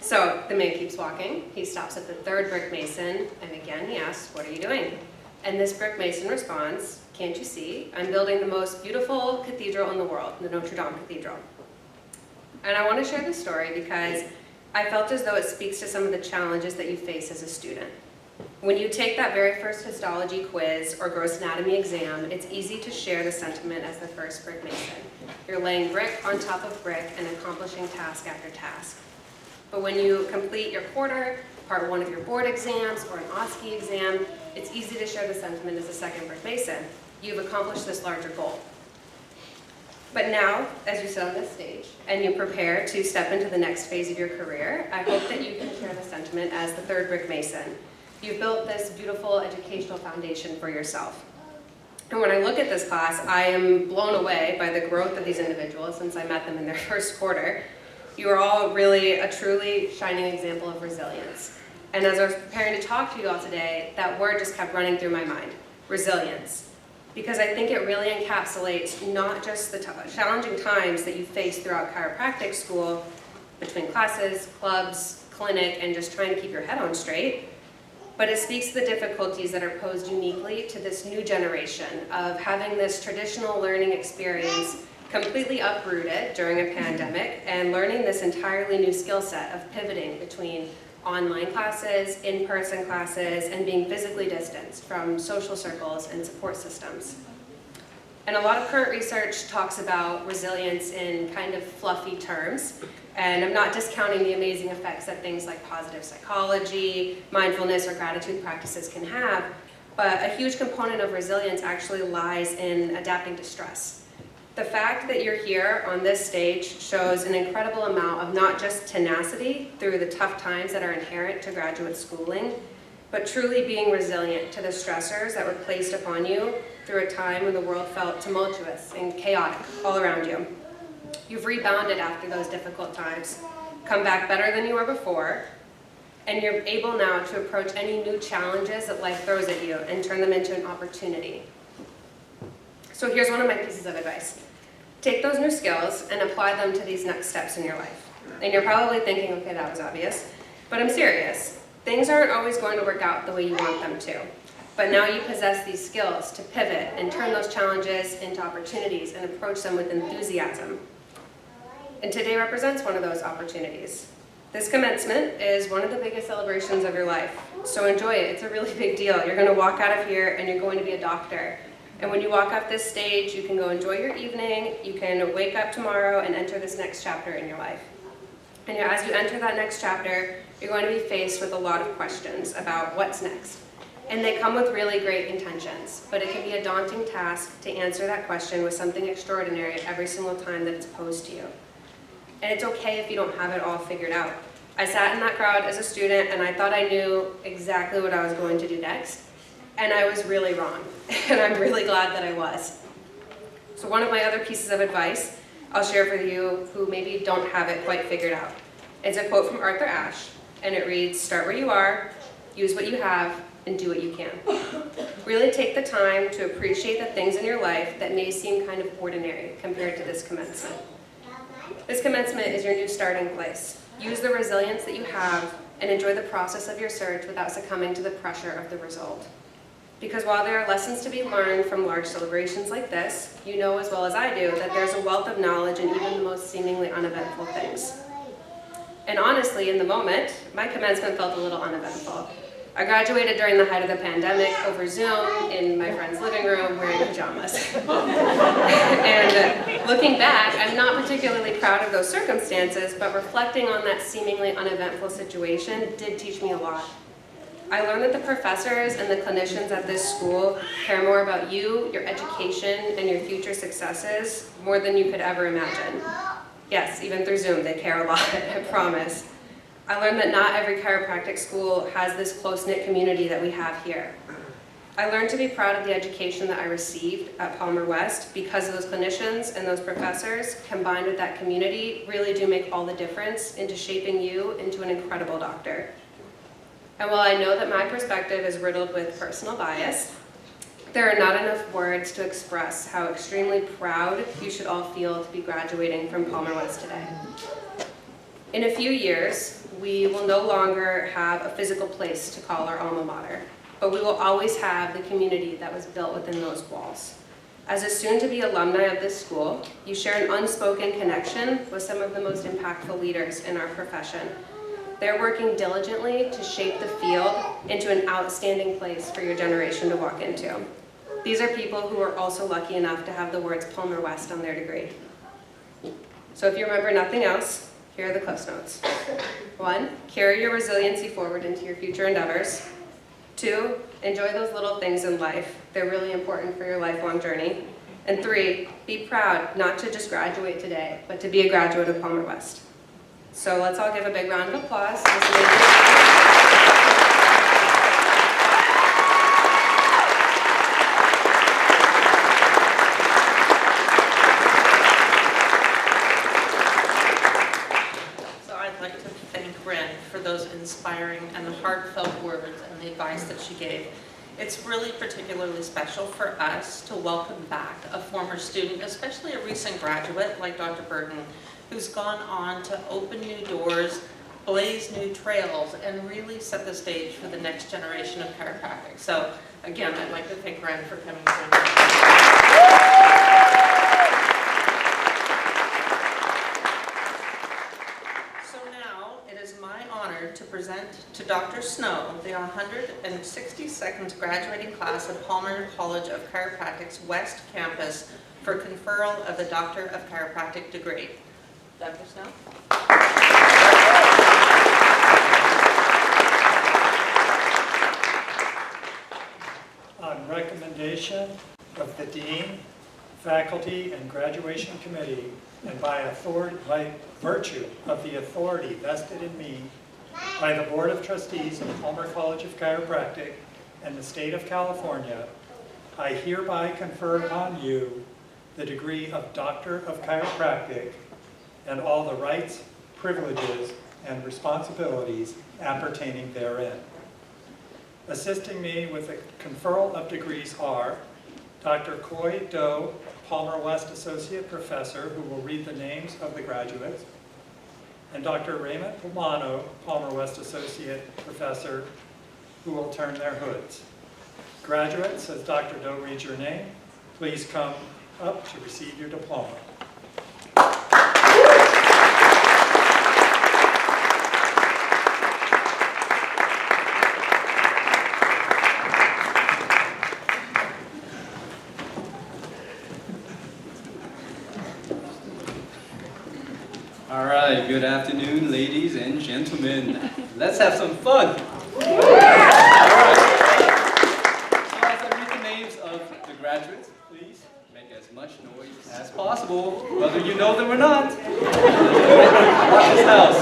So the man keeps walking, he stops at the third brick mason and again he asks, "What are you doing?" And this brick mason responds, "Can't you see? I'm building the most beautiful cathedral in the world, the Notre Dame Cathedral." And I want to share this story because I felt as though it speaks to some of the challenges that you face as a student. When you take that very first histology quiz or gross anatomy exam, it's easy to share the sentiment as the first brick mason. You're laying brick on top of brick and accomplishing task after task. But when you complete your quarter, part 1 of your board exams, or an OSCE exam, it's easy to share the sentiment as the second brick mason. You've accomplished this larger goal. But now, as you sit on this stage and you prepare to step into the next phase of your career, I hope that you can share the sentiment as the third brick mason. You've built this beautiful educational foundation for yourself. And when I look at this class, I am blown away by the growth of these individuals since I met them in their first quarter. You are all really a truly shining example of resilience. And as I was preparing to talk to you all today, that word just kept running through my mind, resilience. Because I think it really encapsulates not just the challenging times that you face throughout chiropractic school, between classes, clubs, clinic, and just trying to keep your head on straight, but it speaks to the difficulties that are posed uniquely to this new generation of having this traditional learning experience completely uprooted during a pandemic and learning this entirely new skill set of pivoting between online classes, in-person classes, and being physically distanced from social circles and support systems. And a lot of current research talks about resilience in kind of fluffy terms, and I'm not discounting the amazing effects that things like positive psychology, mindfulness, or gratitude practices can have, but a huge component of resilience actually lies in adapting to stress. The fact that you're here on this stage shows an incredible amount of not just tenacity through the tough times that are inherent to graduate schooling, but truly being resilient to the stressors that were placed upon you through a time when the world felt tumultuous and chaotic all around you. You've rebounded after those difficult times, come back better than you were before, and you're able now to approach any new challenges that life throws at you and turn them into an opportunity. So here's one of my pieces of advice. Take those new skills and apply them to these next steps in your life. And you're probably thinking, okay, that was obvious, but I'm serious. Things aren't always going to work out the way you want them to. But now you possess these skills to pivot and turn those challenges into opportunities and approach them with enthusiasm. And today represents one of those opportunities. This commencement is one of the biggest celebrations of your life. So enjoy it. It's a really big deal. You're going to walk out of here and you're going to be a doctor. And when you walk off this stage, you can go enjoy your evening, you can wake up tomorrow and enter this next chapter in your life. And as you enter that next chapter, you're going to be faced with a lot of questions about what's next. And they come with really great intentions, but it can be a daunting task to answer that question with something extraordinary every single time that it's posed to you. And it's okay if you don't have it all figured out. I sat in that crowd as a student and I thought I knew exactly what I was going to do next. And I was really wrong, and I'm really glad that I was. So one of my other pieces of advice I'll share for you who maybe don't have it quite figured out. It's a quote from Arthur Ashe, and it reads, "Start where you are, use what you have, and do what you can." Really take the time to appreciate the things in your life that may seem kind of ordinary compared to this commencement. This commencement is your new starting place. Use the resilience that you have and enjoy the process of your search without succumbing to the pressure of the result. Because while there are lessons to be learned from large celebrations like this, you know as well as I do that there's a wealth of knowledge in even the most seemingly uneventful things. And honestly, in the moment, my commencement felt a little uneventful. I graduated during the height of the pandemic over Zoom in my friend's living room wearing pajamas. And looking back, I'm not particularly proud of those circumstances, but reflecting on that seemingly uneventful situation did teach me a lot. I learned that the professors and the clinicians at this school care more about you, your education, and your future successes more than you could ever imagine. Yes, even through Zoom, they care a lot, I promise. I learned that not every chiropractic school has this close-knit community that we have here. I learned to be proud of the education that I received at Palmer West because those clinicians and those professors, combined with that community, really do make all the difference into shaping you into an incredible doctor. And while I know that my perspective is riddled with personal bias, there are not enough words to express how extremely proud you should all feel to be graduating from Palmer West today. In a few years, we will no longer have a physical place to call our alma mater, but we will always have the community that was built within those walls. As a soon-to-be alumni of this school, you share an unspoken connection with some of the most impactful leaders in our profession. They're working diligently to shape the field into an outstanding place for your generation to walk into. These are people who are also lucky enough to have the words Palmer West on their degree. So if you remember nothing else, here are the Cliffs Notes. 1, carry your resiliency forward into your future endeavors. 2, enjoy those little things in life. They're really important for your lifelong journey. And 3, be proud not to just graduate today, but to be a graduate of Palmer West. So let's all give a big round of applause. I'd like to thank Ren for those inspiring and heartfelt words and the advice that she gave. It's really particularly special for us to welcome back a former student, especially a recent graduate like Dr. Burton, who's gone on to open new doors, blaze new trails, and really set the stage for the next generation of chiropractic. So again, I'd like to thank Ren for coming through. To present to Dr. Snow the 162nd graduating class of Palmer College of Chiropractic's West Campus for conferral of the Doctor of Chiropractic degree. Dr. Snow? On recommendation of the Dean, Faculty, and Graduation Committee, and by virtue of the authority vested in me by the Board of Trustees of Palmer College of Chiropractic and the State of California, I hereby confer upon you the degree of Doctor of Chiropractic and all the rights, privileges, and responsibilities appertaining therein. Assisting me with the conferral of degrees are Dr. Coy Doe, Palmer West Associate Professor, who will read the names of the graduates, and Dr. Raymond Pomano, Palmer West Associate Professor, who will turn their hoods. Graduates, as Dr. Doe reads your name, please come up to receive your diploma. All right, good afternoon, ladies and gentlemen. Let's have some fun. All right. So as I read the names of the graduates, please make as much noise as possible, whether you know them or not. Watch this house.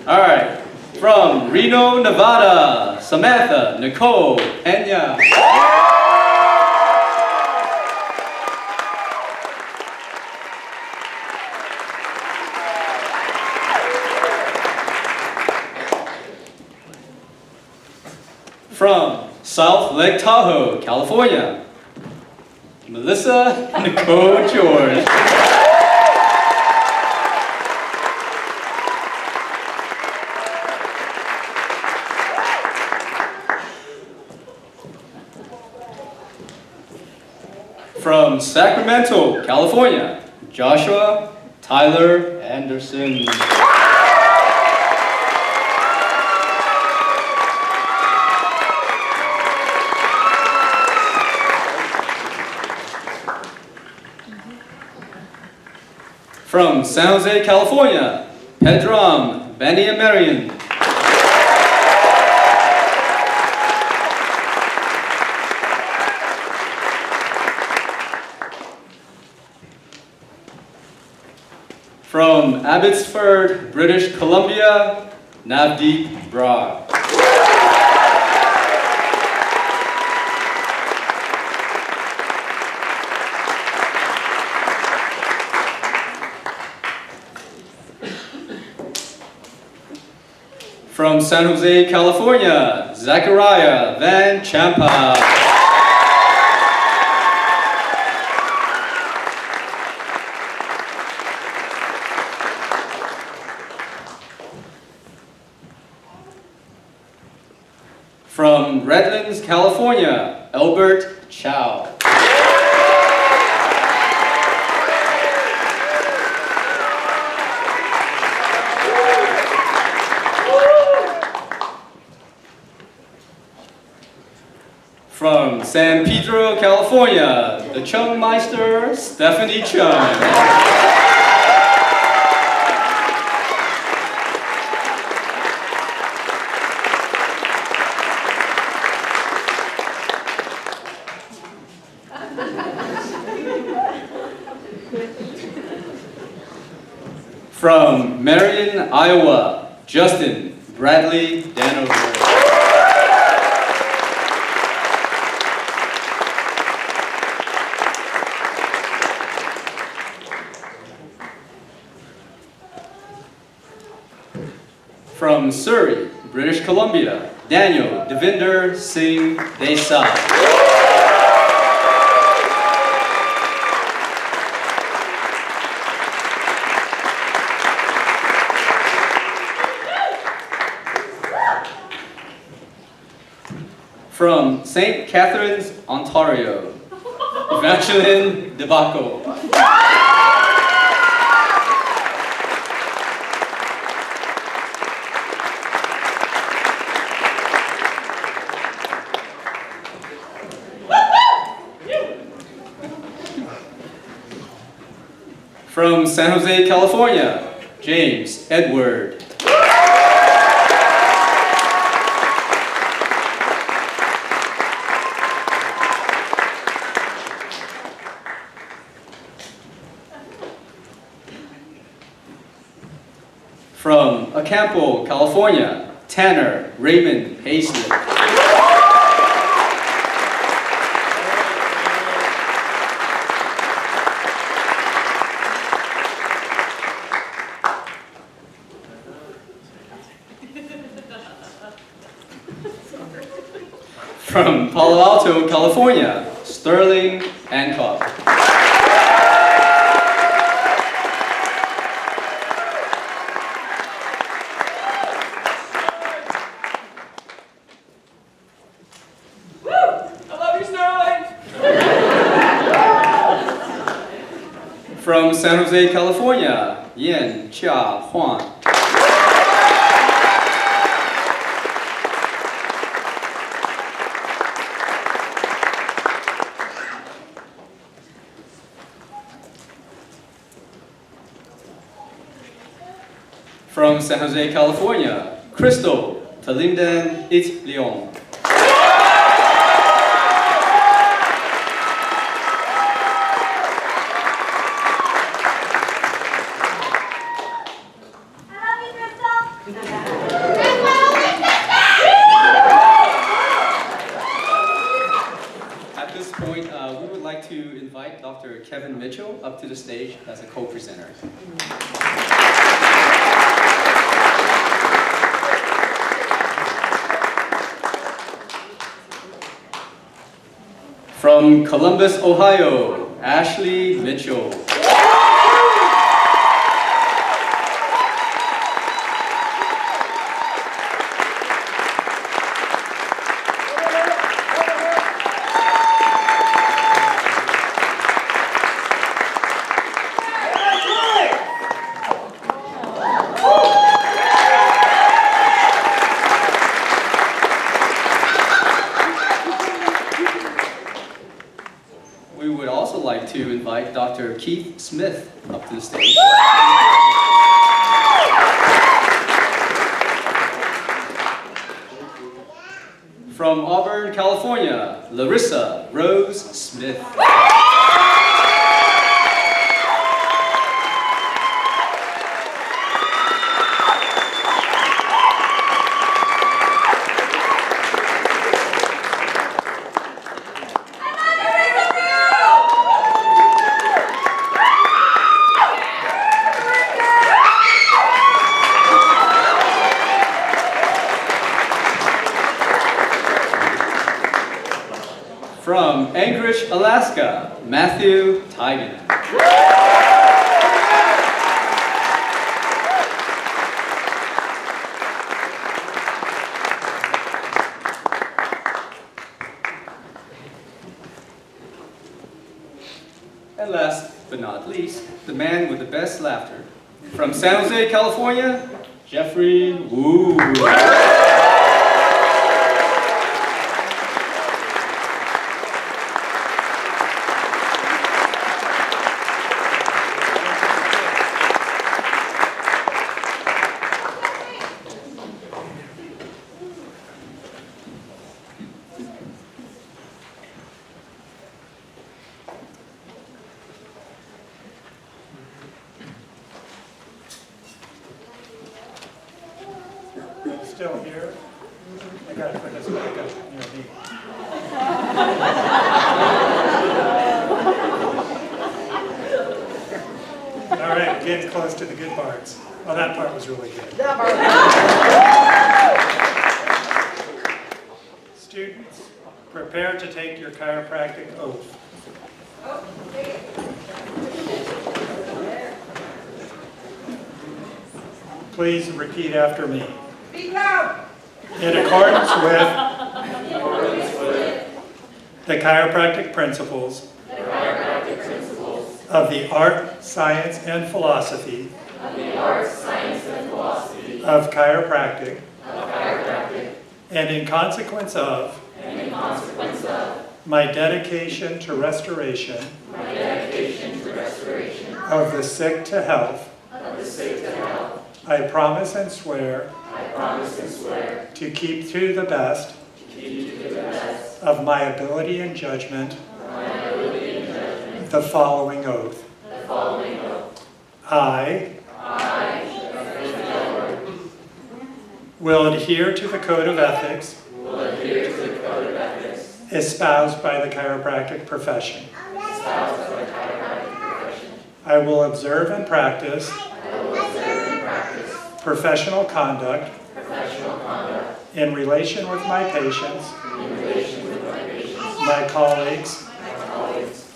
All right, from Reno, Nevada, Samantha Nicole Pena. From South Lake Tahoe, California, Melissa Nicole George. From Sacramento, California, Joshua Tyler Anderson. From San Jose, California, Pedram Baniamarian. From Abbotsford, British Columbia, Navdeep Brar. From San Jose, California, Zachariah Van Champa. From Redlands, California, Albert Chow. From San Pedro, California, the Chung Meister, Stephanie Chung. From Marion, Iowa, Justin Bradley Danover. From Surrey, British Columbia, Daniel Devinder Singh Desai. From St. Catharines, Ontario, Evangeline Debaco. From San Jose, California, James Edward. From Acampo, California, Tanner Raymond Paisley. From Palo Alto, California, Sterling Hancock. From San Jose, California, Yan Chia Huan. From San Jose, California, Crystal Talindan It Leon. At this point, we would like to invite Dr. Kevin Mitchell up to the stage as a co-presenter. From Columbus, Ohio, Ashley Mitchell. We would also like to invite Dr. Keith Smith up to the stage. From Auburn, California, Larissa Rose Smith. From Anchorage, Alaska, Matthew Tigan. And last but not least, the man with the best laughter. From San Jose, California, Jeffrey Wu. still here, I gotta put this back up near me. All right, getting close to the good parts. Well, that part was really good. Students, prepare to take your chiropractic oath. Please repeat after me. In accordance with the chiropractic principles of the art, science, and philosophy of chiropractic, and in consequence of my dedication to restoration of the sick to health, I promise and swear to keep to the best of my ability and judgment the following oath. I will adhere to the code of ethics espoused by the chiropractic profession. I will observe and practice professional conduct in relation with my patients, my colleagues,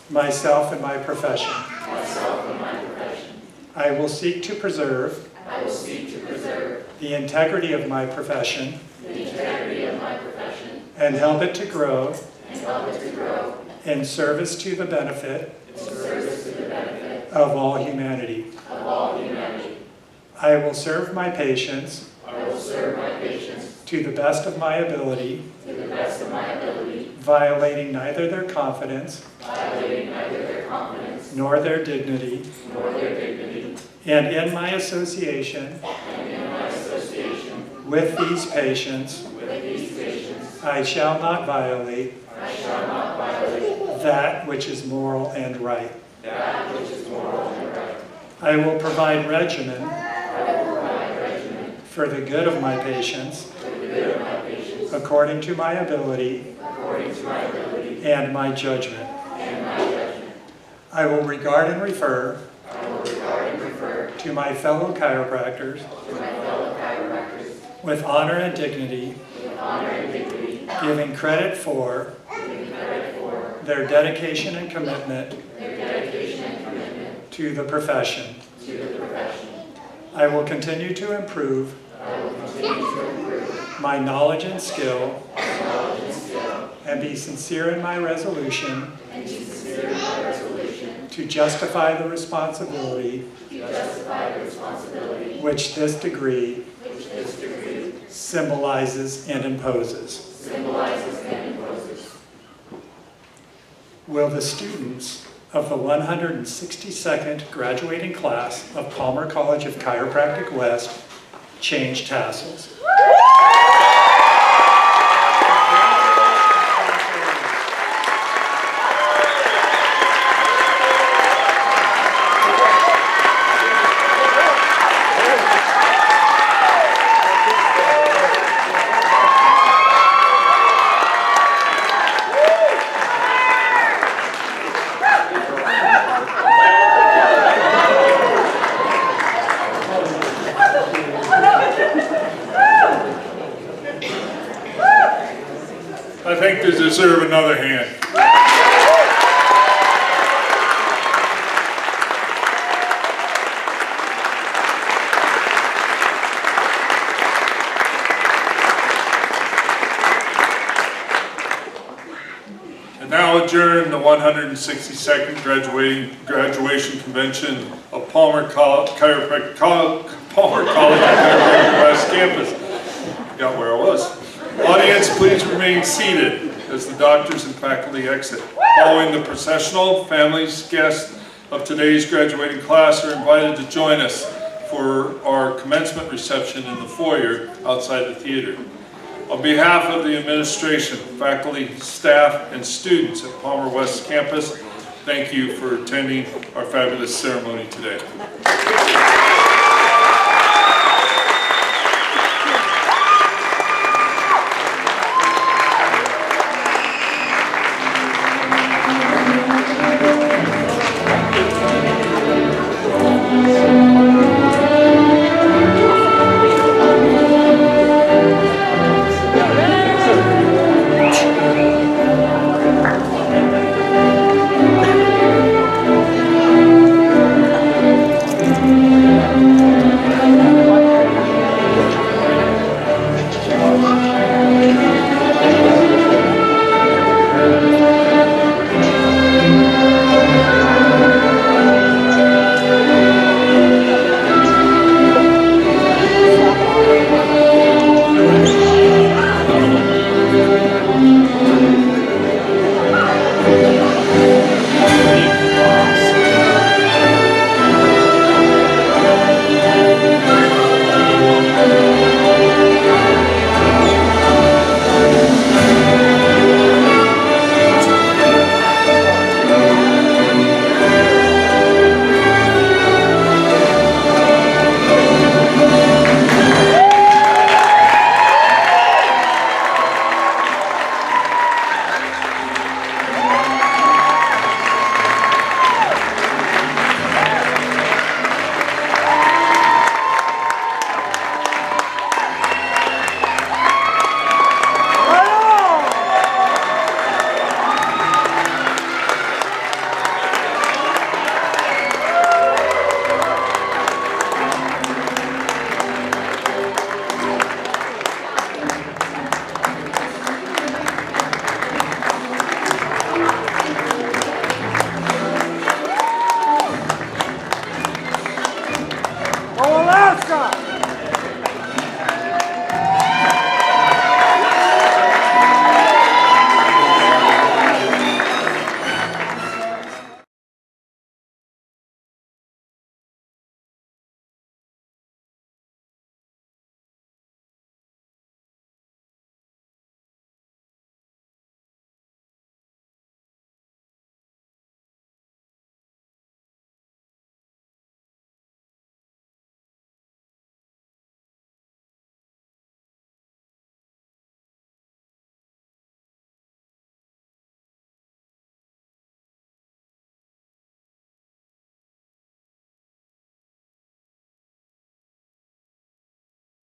myself, and my profession. I will seek to preserve the integrity of my profession and help it to grow in service to the benefit of all humanity. I will serve my patients to the best of my ability, violating neither their confidence nor their dignity, and in my association with these patients, I shall not violate that which is moral and right. I will provide regimen for the good of my patients according to my ability and my judgment. I will regard and refer to my fellow chiropractors with honor and dignity, giving credit for their dedication and commitment to the profession. I will continue to improve my knowledge and skill and be sincere in my resolution to justify the responsibility which this degree symbolizes and imposes. Will the students of the 162nd graduating class of Palmer College of Chiropractic West change tassels? I think they deserve another hand. And now adjourn the 162nd graduation convention of Palmer College of Chiropractic West Campus. Got where I was. Audience, please remain seated as the doctors and faculty exit. Following the processional, families, guests of today's graduating class are invited to join us for our commencement reception in the foyer outside the theater. On behalf of the administration, faculty, staff, and students at Palmer West Campus, thank you for attending our fabulous ceremony today.